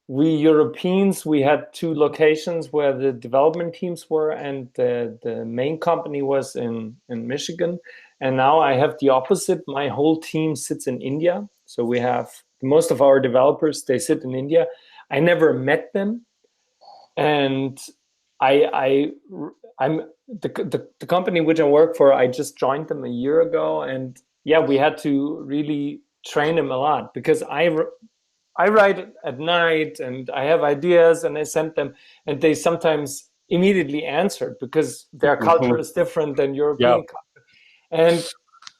S2: we Europeans, we had 2 locations where the development teams were, and the main company was in Michigan. And now I have the opposite. My whole team sits in India. So we have most of our developers, they sit in India. I never met them. And I'm the company which I work for, I just joined them a year ago, and yeah, we had to really train them a lot, because I write at night and I have ideas and I send them, and they sometimes immediately answer because their culture is different than European culture. And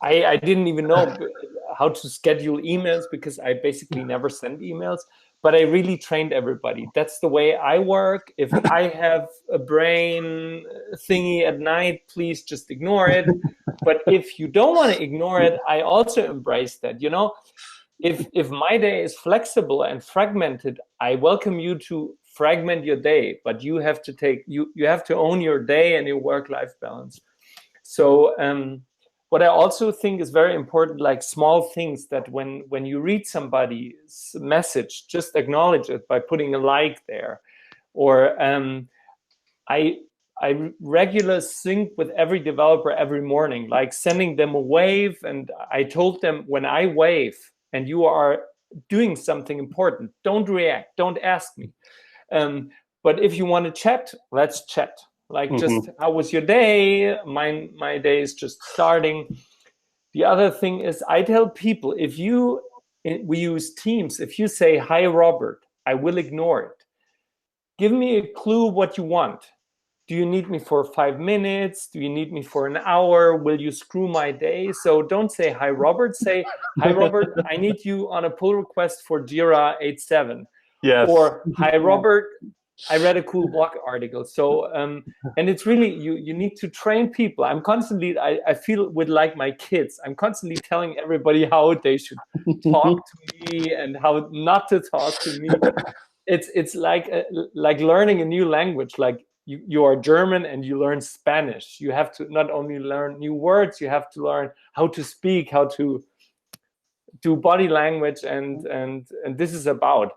S2: I didn't even know how to schedule emails, because I basically never send emails. But I really trained everybody. That's the way I work. If I have a brain thingy at night, please just ignore it. But if you don't want to ignore it, I also embrace that. You know, if my day is flexible and fragmented, I welcome you to fragment your day. But you have to you have to own your day and your work-life balance. So what I also think is very important, like small things that when you read somebody's message, just acknowledge it by putting a like there. Or I regularly sync with every developer every morning, like sending them a wave. And I told them, when I wave and you are doing something important, don't react, don't ask me. But if you want to chat, let's chat. Like, just how was your day? My day is just starting. The other thing is, I tell people, we use Teams, if you say, "Hi, Robert," I will ignore it. Give me a clue what you want. Do you need me for 5 minutes? Do you need me for an hour? Will you screw my day? So don't say, "Hi, Robert." Say, "Hi, Robert, I need you on a pull request for Jira 8.7.
S1: Yes.
S2: Or, "Hi, Robert, I read a cool blog article." So, and it's really, you need to train people. I'm constantly, I feel with like my kids, I'm constantly telling everybody how they should talk to me and how not to talk to me. It's like learning a new language. Like you are German and you learn Spanish. You have to not only learn new words, you have to learn how to speak, how to do body language, and this is about.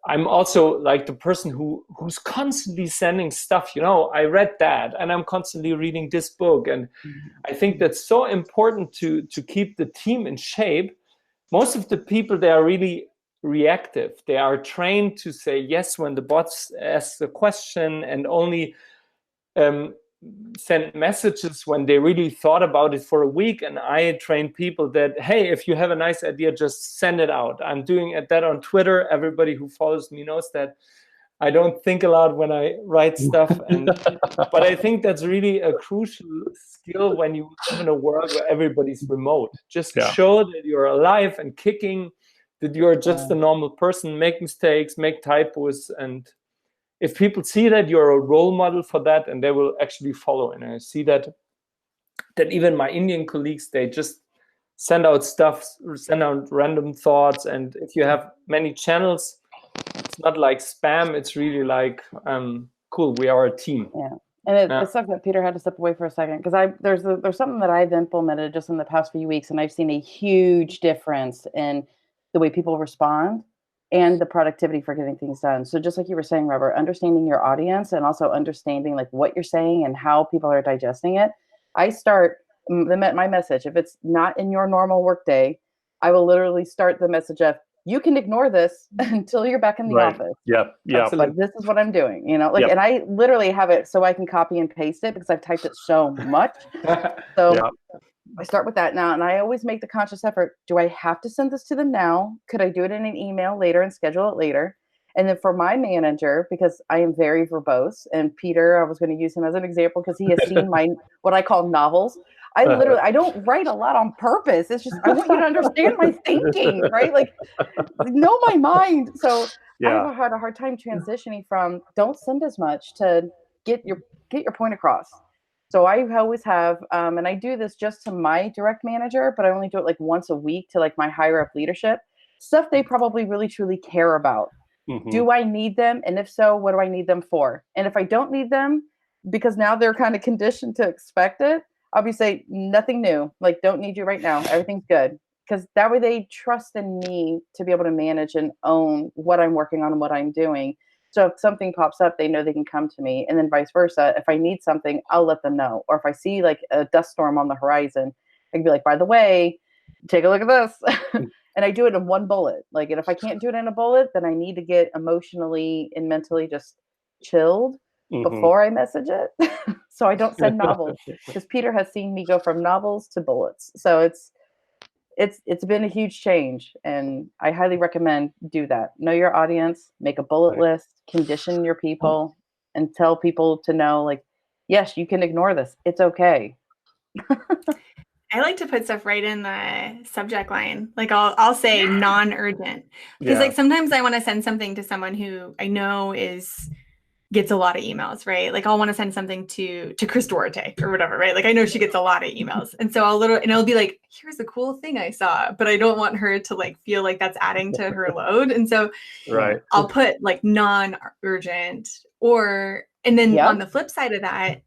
S2: I'm also like the person who's constantly sending stuff, I read that and I'm constantly reading this book. And I think that's so important to keep the team in shape. Most of the people, they are really reactive. They are trained to say yes when the bots ask the question, and only send messages when they really thought about it for a week. And I train people that, hey, if you have a nice idea, just send it out. I'm doing that on Twitter. Everybody who follows me knows that I don't think a lot when I write stuff. But I think that's really a crucial skill when you live in a world where everybody's remote. Just show that you're alive and kicking, that you're just a normal person, make mistakes, make typos. And if people see that, you're a role model for that, and they will actually follow. And I see that even my Indian colleagues, they just send out stuff, send out random thoughts. And if you have many channels, it's not like spam. It's really like, cool, we are a team.
S3: Yeah. And it sucks that Peter had to step away for a second, because there's something that I've implemented just in the past few weeks, and I've seen a huge difference in the way people respond and the productivity for getting things done. So just like you were saying, Robert, understanding your audience and also understanding like what you're saying and how people are digesting it. I start my message. If it's not in your normal workday, I will literally start the message of, you can ignore this until you're back in the office.
S1: Yeah.
S3: But this is what I'm doing, and I literally have it so I can copy and paste it because I've typed it so much. So I start with that now, and I always make the conscious effort. Do I have to send this to them now? Could I do it in an email later and schedule it later? And then for my manager, because I am very verbose, and Peter, I was going to use him as an example because he has seen my, what I call novels. I don't write a lot on purpose. It's just, I want you to understand my thinking, right? Like, know my mind. So I've had a hard time transitioning from don't send as much to get your point across. So I always have, and I do this just to my direct manager, but I only do it like once a week to like my higher up leadership, stuff they probably really truly care about. Mm-hmm. Do I need them? And if so, what do I need them for? And if I don't need them, because now they're kind of conditioned to expect it, I'll be saying nothing new, like don't need you right now. Everything's good. Because that way they trust in me to be able to manage and own what I'm working on and what I'm doing. So if something pops up, they know they can come to me, and then vice versa. If I need something, I'll let them know. Or if I see like a dust storm on the horizon, I can be like, by the way, take a look at this. And I do it in one bullet. Like, and if I can't do it in a bullet, then I need to get emotionally and mentally just chilled before I message it. So I don't send novels, because Peter has seen me go from novels to bullets. So it's been a huge change, and I highly recommend do that. Know your audience, make a bullet list, condition your people, and tell people to know, like, yes, you can ignore this. It's okay.
S4: I like to put stuff right in the subject line. Like I'll say non-urgent, because like sometimes I want to send something to someone who I know gets a lot of emails, right? Like I'll want to send something to Chris Duarte or whatever, right? Like I know she gets a lot of emails. And so it'll be like, here's a cool thing I saw, but I don't want her to like feel like that's adding to her load. And so I'll put like non-urgent, and then on the flip side of that,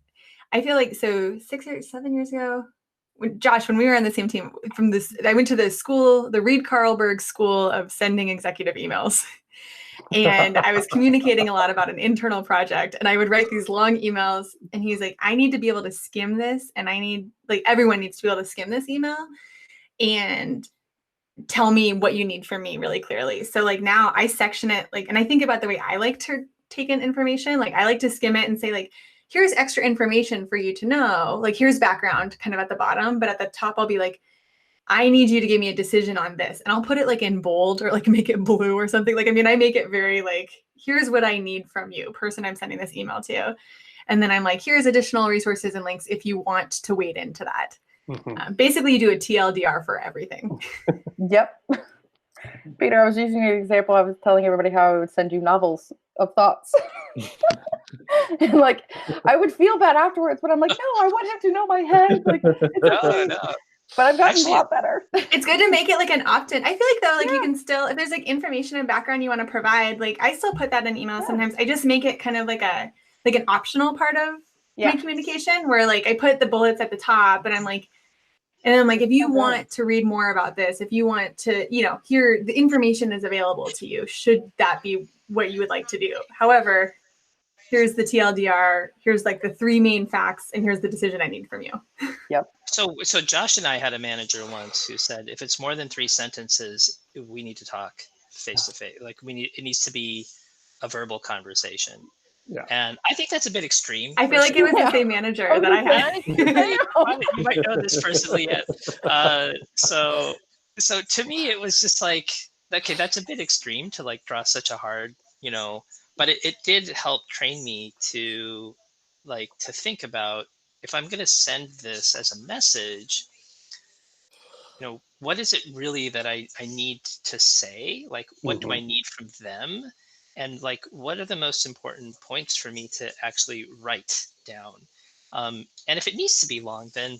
S4: I feel like, so 6 or 7 years ago, when we were on the same team I went to the Reed Carlberg School of Sending Executive Emails. And I was communicating a lot about an internal project, and I would write these long emails, and he's like, I need to be able to skim this, and everyone needs to be able to skim this email and tell me what you need from me really clearly. So like now I section it, like, and I think about the way I like to take in information. Like I like to skim it and say like, here's extra information for you to know. Like here's background kind of at the bottom, but at the top I'll be like, I need you to give me a decision on this. And I'll put it like in bold or like make it blue or something. Like, I mean, I make it very like, here's what I need from you, person I'm sending this email to. And then I'm like, here's additional resources and links if you want to wade into that. Basically, you do a TLDR for everything.
S3: Yep. Peter, I was using an example. I was telling everybody how I would send you novels of thoughts. And like, I would feel bad afterwards, but I'm like, no, I want him to know my head. Like, it's okay.
S6: No.
S3: But I've gotten a lot better.
S4: It's good to make it like an opt-in. I feel like though, like you can still, if there's like information and background you want to provide, like I still put that in email sometimes. I just make it kind of like an optional part of my communication, where like I put the bullets at the top, and I'm like, And then like, if you want to read more about this, if you want to, here, the information is available to you, should that be what you would like to do. However, here's the TLDR, here's like the 3 main facts, and here's the decision I need from you.
S3: Yep.
S6: So Josh and I had a manager once who said, if it's more than 3 sentences, we need to talk face to face. Like it needs to be a verbal conversation.
S1: Yeah.
S6: And I think that's a bit extreme.
S4: I feel like it was the same manager that I had.
S6: You might know this person, LeeAnne. So to me, it was just like, okay, that's a bit extreme to like draw such a hard, but it did help train me to think about, if I'm going to send this as a message, what is it really that I need to say? Like, what do I need from them? And like, what are the most important points for me to actually write down? And if it needs to be long, then,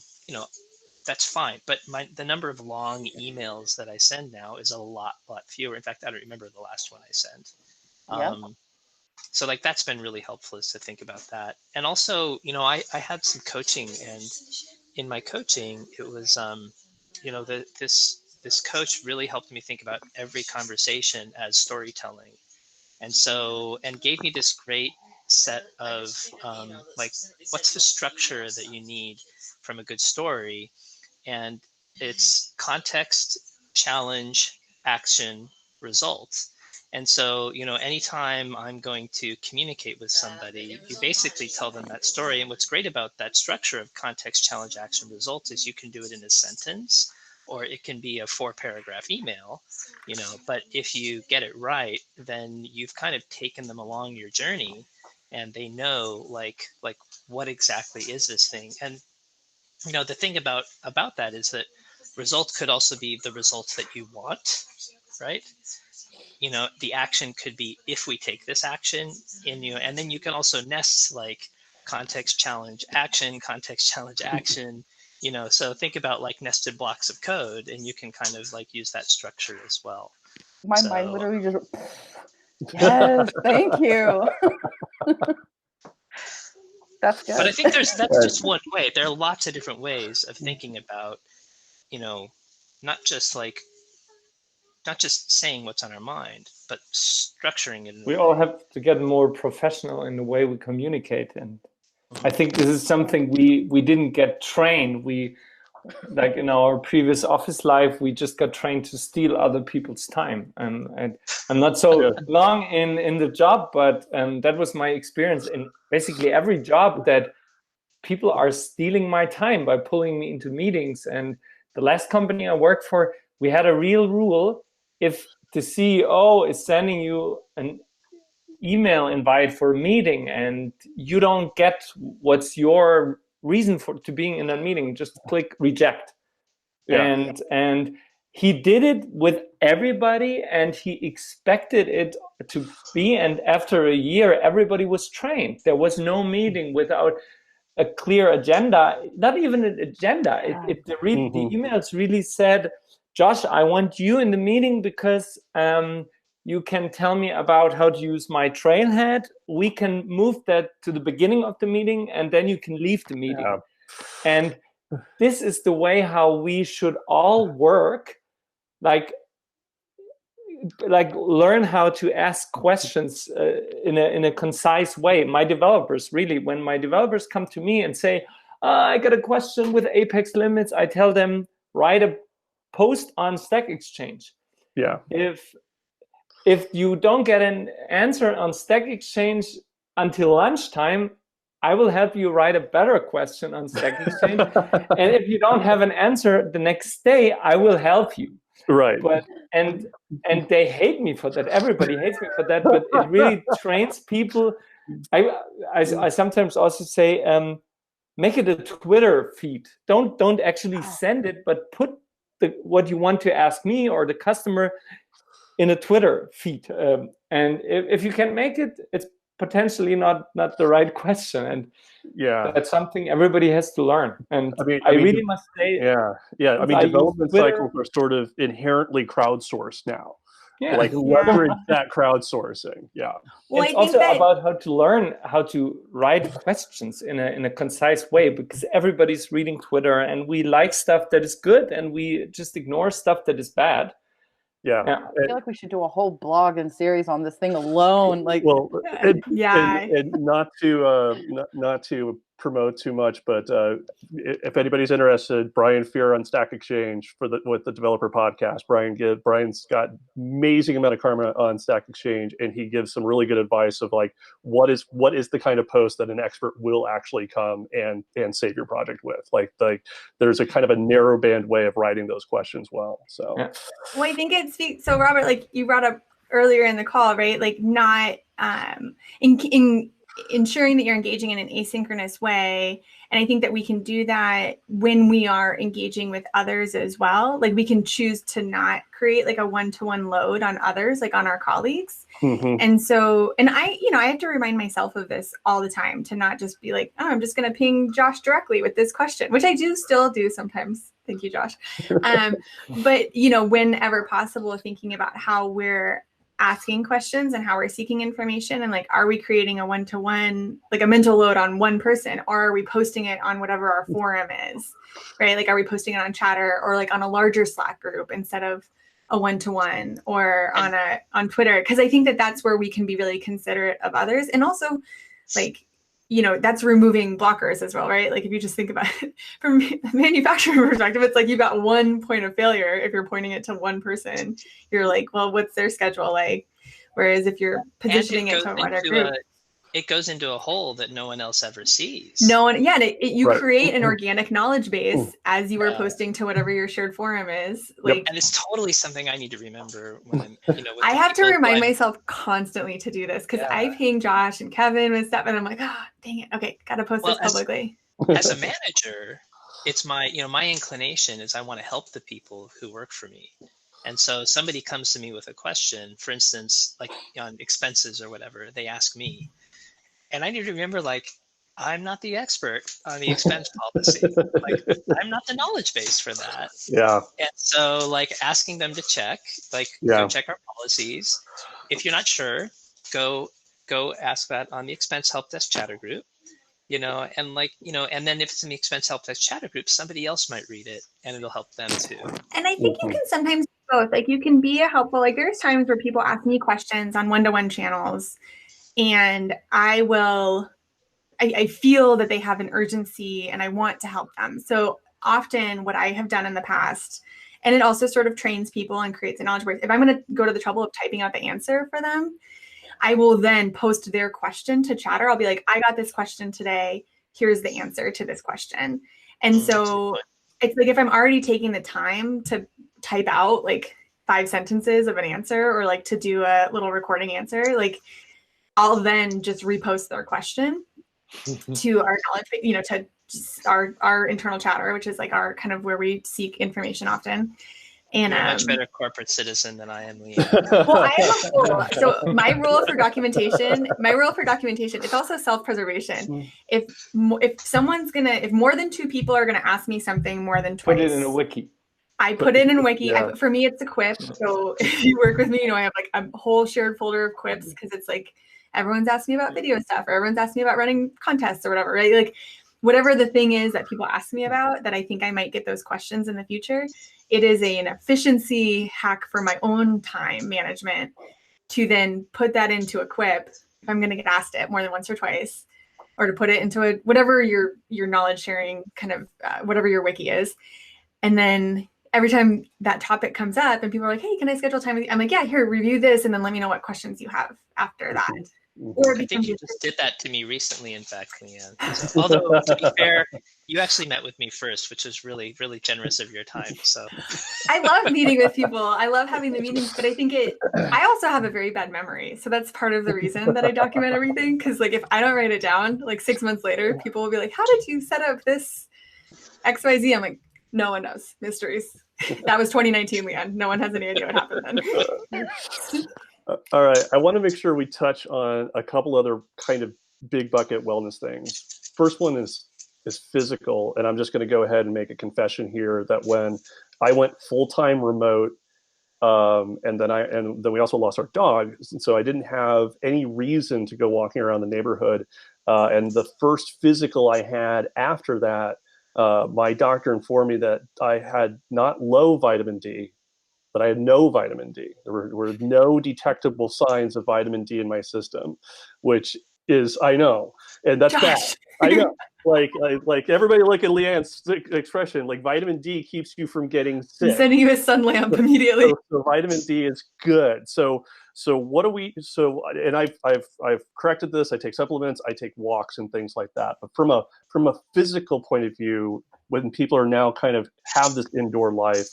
S6: that's fine. But the number of long emails that I send now is a lot fewer. In fact, I don't remember the last one I sent. So like, that's been really helpful, is to think about that. And also, I had some coaching, and in my coaching, it was, this coach really helped me think about every conversation as storytelling. And gave me this great set of like, what's the structure that you need from a good story? And it's context, challenge, action, results. And so, anytime I'm going to communicate with somebody, you basically tell them that story. And what's great about that structure of context, challenge, action, results is you can do it in a sentence, or it can be a 4-paragraph email, but if you get it right, then you've kind of taken them along your journey, and they know like what exactly is this thing. And, the thing about that is that results could also be the results that you want, right? The action could be, if we take this action in you, and then you can also nest like context, challenge, action, context, challenge, action, so think about like nested blocks of code, and you can kind of like use that structure as well.
S3: My mind literally just, yes, thank you. That's good.
S6: But I think that's just one way. There are lots of different ways of thinking about, not just saying what's on our mind, but structuring it.
S2: We all have to get more professional in the way we communicate. And I think this is something we didn't get trained. We, like in our previous office life, we just got trained to steal other people's time. And I'm not so long in the job, but that was my experience in basically every job, that people are stealing my time by pulling me into meetings. And the last company I worked for, we had a real rule. If the CEO is sending you an email invite for a meeting and you don't get what's your reason to being in a meeting, just click reject. And he did it with everybody, and he expected it to be, and after a year everybody was trained. There was no meeting without a clear agenda, not even an agenda. The emails really said, Josh, I want you in the meeting because you can tell me about how to use my Trailhead. We can move that to the beginning of the meeting, and then you can leave the meeting. And this is the way how we should all work, like learn how to ask questions in a concise way. My developers, really, when my developers come to me and say, I got a question with Apex limits, I tell them, write a post on Stack Exchange. If you don't get an answer on Stack Exchange until lunchtime, I will help you write a better question on Stack Exchange. And if you don't have an answer the next day, I will help you.
S1: Right.
S2: But and they hate me for that. Everybody hates me for that. But it really trains people. I sometimes also say, make it a Twitter feed. Don't actually send it, but put what you want to ask me or the customer in a Twitter feed. And if you can make it, it's potentially not the right question. And that's something everybody has to learn. And I really must say,
S1: development cycles are sort of inherently crowdsourced now.
S2: Yeah.
S1: Like leverage that crowdsourcing. Yeah.
S4: Well,
S2: It's
S4: I think
S2: also
S4: that
S2: about how to learn how to write questions in a concise way, because everybody's reading Twitter and we like stuff that is good and we just ignore stuff that is bad.
S1: Yeah.
S2: Yeah.
S3: I feel like we should do a whole blog and series on this thing alone. Like,
S1: Well,
S4: yeah.
S1: and not to promote too much, but if anybody's interested, Brian Fear on Stack Exchange with the developer podcast. Brian's got amazing amount of karma on Stack Exchange, and he gives some really good advice of like what is the kind of post that an expert will actually come and save your project with. Like there's a kind of a narrow band way of writing those questions well. So
S2: Yeah.
S4: Well, I think it speaks. So, Robert, like you brought up earlier in the call, right? Like not in ensuring that you're engaging in an asynchronous way. And I think that we can do that when we are engaging with others as well. Like we can choose to not create like a one-to-one load on others, like on our colleagues.
S1: mm-hmm.
S4: And so, and I have to remind myself of this all the time, to not just be like, oh, I'm just going to ping Josh directly with this question, which I do still do sometimes. Thank you, Josh. But, whenever possible, thinking about how we're asking questions and how we're seeking information, and like, are we creating a one-to-one, like a mental load on one person, or are we posting it on whatever our forum is, right? Like, are we posting it on Chatter or like on a larger Slack group instead of a one-to-one, or on Twitter? Because I think that that's where we can be really considerate of others. And also like, that's removing blockers as well, right? Like if you just think about it from a manufacturing perspective, it's like you've got one point of failure. If you're pointing it to one person, you're like, well, what's their schedule like? Whereas if you're positioning it to a wider group,
S6: it goes into a hole that no one else ever sees.
S4: No one, yeah, you
S1: Right.
S4: create an organic knowledge base as you are posting to whatever your shared forum is. Like,
S6: and it's totally something I need to remember when I'm, with
S4: I have to
S6: people
S4: remind myself constantly to do this, because I ping Josh and Kevin and stuff, and I'm like, dang it, okay, gotta post this publicly.
S6: As a manager, it's my inclination is I want to help the people who work for me. And so somebody comes to me with a question, for instance, like on expenses or whatever, they ask me. And I need to remember, like, I'm not the expert on the expense policy. Like, I'm not the knowledge base for that.
S1: Yeah.
S6: And so, like, asking them to check, like, go check our policies. If you're not sure, go ask that on the expense help desk chatter group. And like, and then if it's in the expense help desk chatter group, somebody else might read it and it'll help them too.
S4: And I think you can sometimes do both. Like you can be a helpful, like there's times where people ask me questions on one-to-one channels, and I feel that they have an urgency and I want to help them. So often what I have done in the past, and it also sort of trains people and creates a knowledge base, if I'm going to go to the trouble of typing out the answer for them, I will then post their question to Chatter. I'll be like, I got this question today. Here's the answer to this question. And so it's like, if I'm already taking the time to type out like 5 sentences of an answer, or like to do a little recording answer, like I'll then just repost their question to our knowledge, to our internal Chatter, which is like our kind of where we seek information often. And
S6: you're a much better corporate citizen than I am, LeeAnne.
S4: Well, I have a rule. So my rule for documentation, it's also self-preservation. If more than 2 people are gonna ask me something more than twice,
S2: put it in a wiki.
S4: I put it in Wiki.
S1: Yeah.
S4: For me, it's a quip. So if you work with me, I have like a whole shared folder of quips, because it's like everyone's asking me about video stuff, or everyone's asking me about running contests or whatever, right? Like whatever the thing is that people ask me about that I think I might get those questions in the future, it is an efficiency hack for my own time management to then put that into a quip if I'm going to get asked it more than once or twice, or to put it into whatever your knowledge sharing kind of whatever your wiki is. And then every time that topic comes up and people are like, hey, can I schedule time with you? I'm like, yeah, here, review this, and then let me know what questions you have after that. Or
S6: I think you just did that to me recently, in fact, LeeAnne. So, although, to be fair, you actually met with me first, which was really, really generous of your time. So
S4: I love meeting with people. I love having the meetings, but I also have a very bad memory. So that's part of the reason that I document everything. Because like if I don't write it down, like 6 months later, people will be like, how did you set up this XYZ? I'm like, no one knows. Mysteries. That was 2019, LeeAnne. No one has any idea what happened then.
S1: All right. I want to make sure we touch on a couple other kind of big bucket wellness things. First one is physical, and I'm just going to go ahead and make a confession here that when I went full-time remote And then we also lost our dog, and so I didn't have any reason to go walking around the neighborhood. And the first physical I had after that, my doctor informed me that I had not low vitamin D, but I had no vitamin D. There were no detectable signs of vitamin D in my system, which is, I know, and that's bad. I know. Like everybody look at LeeAnne's expression, like vitamin D keeps you from getting sick.
S4: I'm sending you a sun lamp immediately.
S1: So vitamin D is good. So what do we, and I've corrected this. I take supplements, I take walks and things like that. But from a physical point of view, when people are now kind of have this indoor life,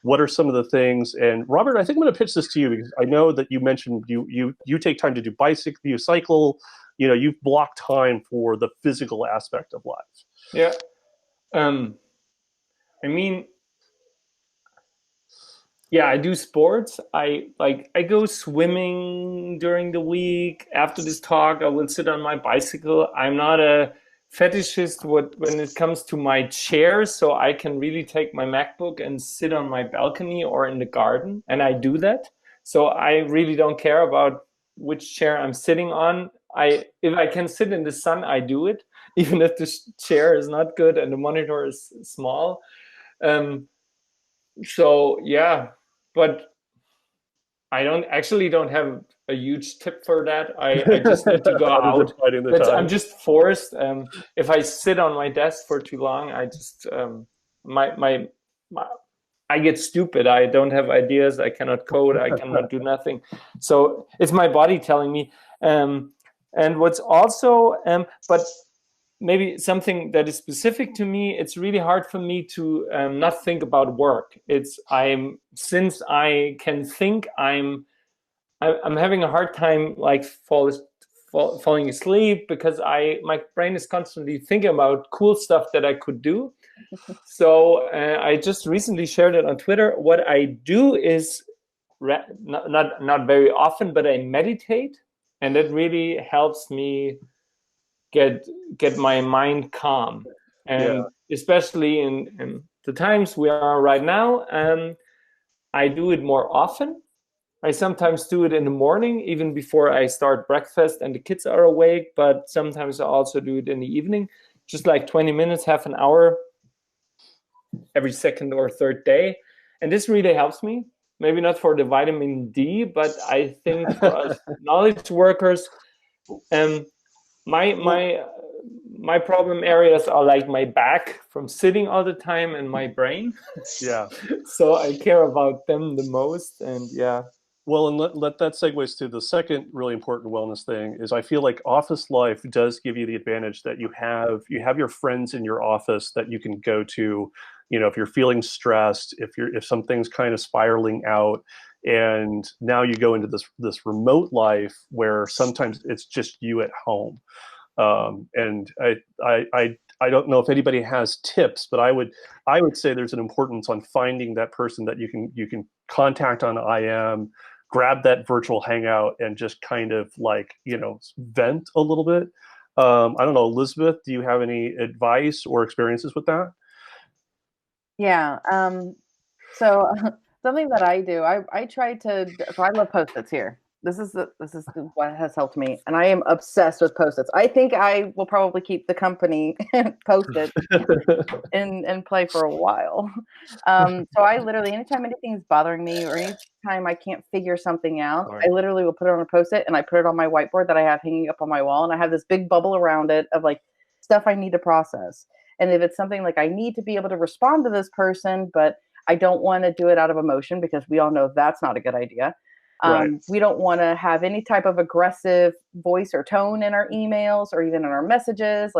S1: what are some of the things? And Robert, I think I'm going to pitch this to you, because I know that you mentioned you take time to do bicycle, you cycle, you've blocked time for the physical aspect of life.
S2: Yeah. I mean, yeah, I do sports. I go swimming during the week. After this talk, I will sit on my bicycle. I'm not a fetishist when it comes to my chairs, so I can really take my MacBook and sit on my balcony or in the garden, and I do that. So I really don't care about which chair I'm sitting on. If I can sit in the sun, I do it, even if the chair is not good and the monitor is small. So yeah, but I don't have a huge tip for that. I just need to go out. I'm just forced. If I sit on my desk for too long, I just I get stupid. I don't have ideas. I cannot code. I cannot do nothing. So it's my body telling me. And what's also, but maybe something that is specific to me, it's really hard for me to not think about work. Since I can think, I'm having a hard time like falling asleep, because my brain is constantly thinking about cool stuff that I could do. So I just recently shared it on Twitter. What I do is not very often, but I meditate, and it really helps me get my mind calm. And especially in the times we are right now, I do it more often. I sometimes do it in the morning, even before I start breakfast and the kids are awake, but sometimes I also do it in the evening, just like 20 minutes, half an hour, every second or third day. And this really helps me. Maybe not for the vitamin D, but I think for us knowledge workers, my problem areas are like my back from sitting all the time and my brain.
S1: Yeah.
S2: So I care about them the most, and yeah.
S1: Well, and let that segues to the second really important wellness thing is I feel like office life does give you the advantage that you have your friends in your office that you can go to, if you're feeling stressed, if something's kind of spiraling out, and now you go into this remote life where sometimes it's just you at home. And I don't know if anybody has tips, but I would say there's an importance on finding that person that you can contact on IM, grab that virtual hangout, and just kind of like vent a little bit. I don't know, Elizabeth, do you have any advice or experiences with that?
S3: Yeah. So something that I do, I try to. So I love Post-its here. This is what has helped me, and I am obsessed with Post-its. I think I will probably keep the company Post-it and play for a while. So I literally, anytime anything's bothering me or anytime I can't figure something out, I literally will put it on a Post-it and I put it on my whiteboard that I have hanging up on my wall, and I have this big bubble around it of like stuff I need to process. And if it's something like I need to be able to respond to this person, but I don't want to do it out of emotion, because we all know that's not a good idea.
S1: Right.
S3: We don't want to have any type of aggressive voice or tone in our emails or even in our messages.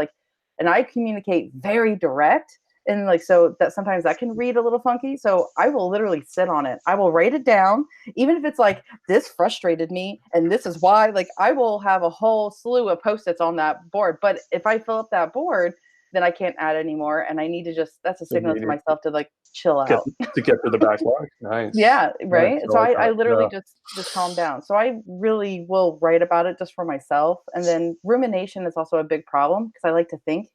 S3: And I communicate very direct, and so that sometimes that can read a little funky. So I will literally sit on it. I will write it down, even if it's like, this frustrated me and this is why. Like, I will have a whole slew of Post-its on that board. But if I fill up that board, then I can't add anymore, and I need to that's a signal to myself to like chill out.
S1: To get through the backlog. Nice.
S3: Yeah, right.
S1: Nice.
S3: So I literally just calm down. So I really will write about it just for myself. And then rumination is also a big problem, because I like to think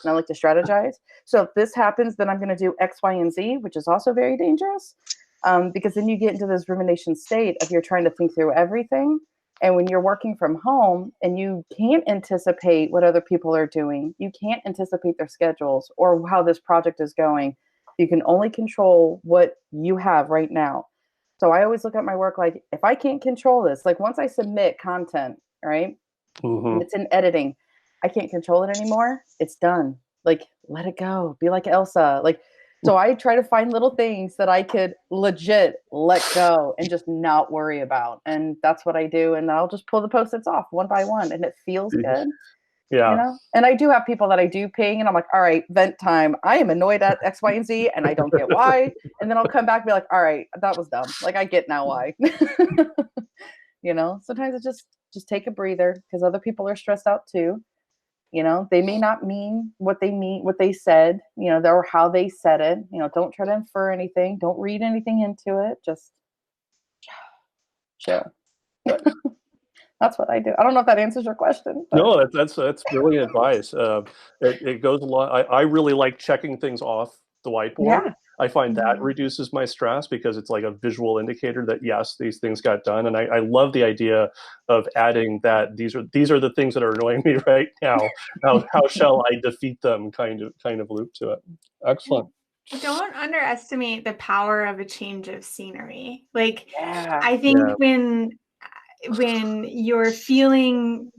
S3: and I like to strategize. So if this happens, then I'm going to do X, Y, and Z, which is also very dangerous. because then you get into this rumination state of you're trying to think through everything. And when you're working from home and you can't anticipate what other people are doing, you can't anticipate their schedules or how this project is going. You can only control what you have right now. So I always look at my work like, if I can't control this, like once I submit content, right, and it's in editing, I can't control it anymore. It's done. Like, let it go. Be like Elsa. Like, so I try to find little things that I could legit let go and just not worry about. And that's what I do. And I'll just pull the Post-its off one by one, and it feels good.
S1: Yeah.
S3: You know? And I do have people that I do ping, and I'm like, all right, vent time. I am annoyed at X, Y, and Z, and I don't get why. And then I'll come back and be like, all right, that was dumb. Like, I get now why. You know, sometimes it's just take a breather, because other people are stressed out too. You know, they may not mean what they said, you know, or how they said it. You know, don't try to infer anything. Don't read anything into it. Just chill. That's what I do. I don't know if that answers your question. But.
S1: No, that's brilliant advice. It goes along. I really like checking things off the whiteboard.
S3: Yeah.
S1: I find that reduces my stress because it's like a visual indicator that yes, these things got done. And I love the idea of adding that these are the things that are annoying me right now. How shall I defeat them? Kind of loop to it. Excellent.
S4: Don't underestimate the power of a change of scenery. Like,
S3: Yeah.
S4: I think when you're feeling,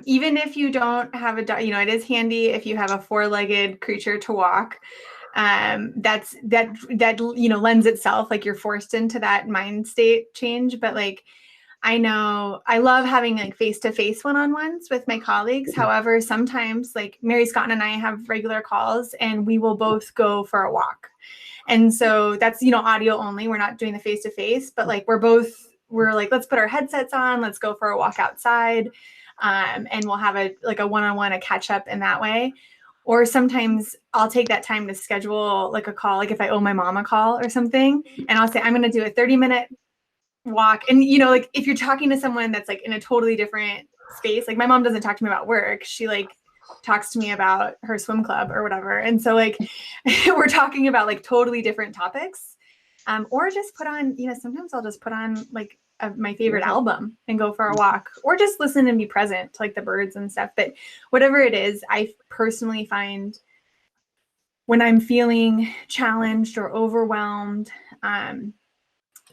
S4: even if you don't have a dog, you know, it is handy if you have a four-legged creature to walk. That you know, lends itself, like you're forced into that mind state change. But like, I know I love having like face-to-face one-on-ones with my colleagues. However, sometimes like Mary Scott and I have regular calls, and we will both go for a walk. And so that's, you know, audio only. We're not doing the face-to-face, but like we're like, let's put our headsets on, let's go for a walk outside. And we'll have a one-on-one, a catch up in that way. Or sometimes I'll take that time to schedule like a call, like if I owe my mom a call or something, and I'll say, I'm going to do a 30-minute walk. And, you know, like if you're talking to someone that's like in a totally different space, like my mom doesn't talk to me about work. She like talks to me about her swim club or whatever. And so like we're talking about like totally different topics. Or just put on, you know, sometimes I'll just put on like my favorite album and go for a walk, or just listen and be present to like the birds and stuff. But whatever it is, I personally find when I'm feeling challenged or overwhelmed,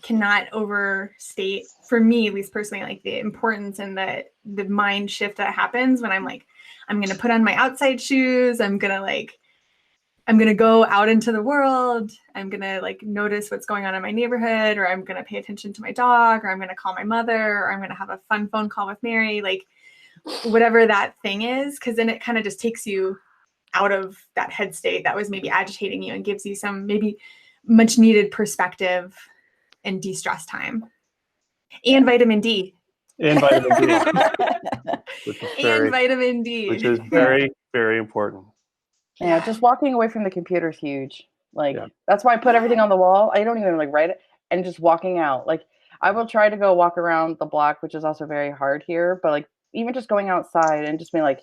S4: cannot overstate, for me at least personally, like the importance and the mind shift that happens when I'm like, I'm going to put on my outside shoes. I'm going to go out into the world. I'm going to like notice what's going on in my neighborhood, or I'm going to pay attention to my dog, or I'm going to call my mother, or I'm going to have a fun phone call with Mary, like whatever that thing is. Cause then it kind of just takes you out of that head state that was maybe agitating you and gives you some maybe much needed perspective and de-stress time, and vitamin D.
S1: And vitamin D. Which is very, very important.
S3: Yeah, just walking away from the computer is huge. Like, that's why I put everything on the wall. I don't even like write it, and just walking out. Like, I will try to go walk around the block, which is also very hard here. But like, even just going outside and just being like,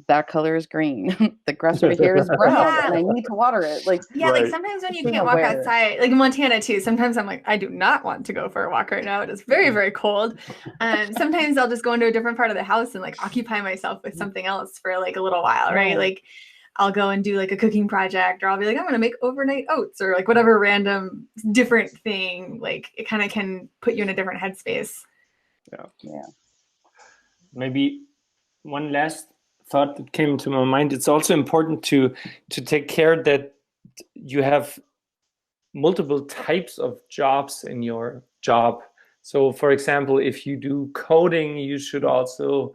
S3: that color is green. The grass over here is brown, and I need to water it. Like,
S4: like sometimes when you can't walk outside, like in Montana too, sometimes I'm like, I do not want to go for a walk right now. It is very, very cold. Sometimes I'll just go into a different part of the house and like occupy myself with something else for like a little while, right? Like, I'll go and do like a cooking project, or I'll be like, I'm going to make overnight oats, or like whatever random different thing. Like, it kind of can put you in a different headspace.
S3: Yeah.
S2: Maybe one last thought that came to my mind. It's also important to take care that you have multiple types of jobs in your job. So for example, if you do coding, you should also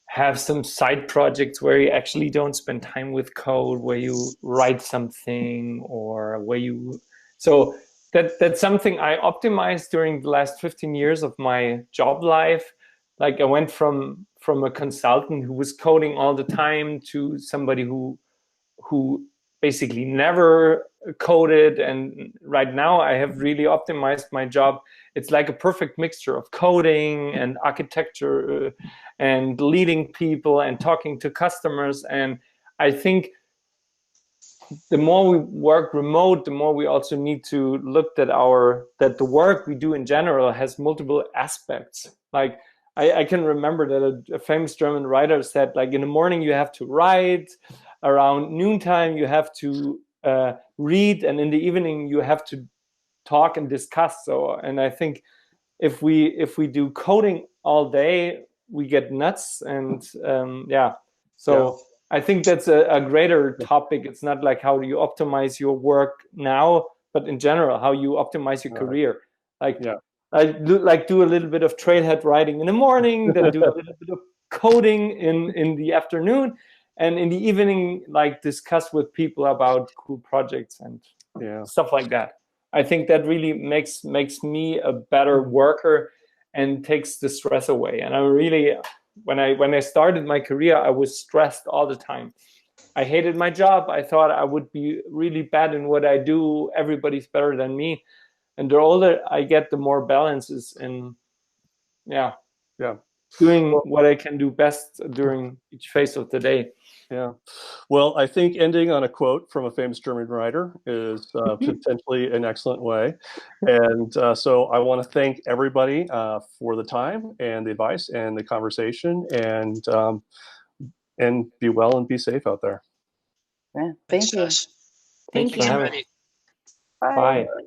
S2: have some side projects where you actually don't spend time with code, where you write something, or where you, so that's something I optimized during the last 15 years of my job life. Like, I went from a consultant who was coding all the time to somebody who basically never coded. And right now I have really optimized my job. It's like a perfect mixture of coding and architecture and leading people and talking to customers. And I think the more we work remote, the more we also need to look at that the work we do in general has multiple aspects. Like I can remember that a famous German writer said, like, in the morning you have to write, around noontime you have to read, and in the evening you have to talk and discuss. So, and I think if we do coding all day, we get nuts. And so I think that's a greater topic. It's not like how do you optimize your work now, but in general, how you optimize your career. Like, I do a little bit of trailhead writing in the morning, then do a little bit of coding in the afternoon, and in the evening, like, discuss with people about cool projects and stuff like that. I think that really makes me a better worker and takes the stress away. And I really, when I started my career, I was stressed all the time. I hated my job. I thought I would be really bad in what I do. Everybody's better than me. And the older I get, the more balance is in, doing what I can do best during each phase of the day.
S1: Yeah. Well, I think ending on a quote from a famous German writer is potentially an excellent way. And so I want to thank everybody for the time and the advice and the conversation, and be well and be safe out there.
S3: Yeah,
S6: Thanks,
S3: thank you.
S6: Josh.
S4: Thank
S2: Thanks for
S4: you.
S2: having me.
S3: Bye.
S2: Bye.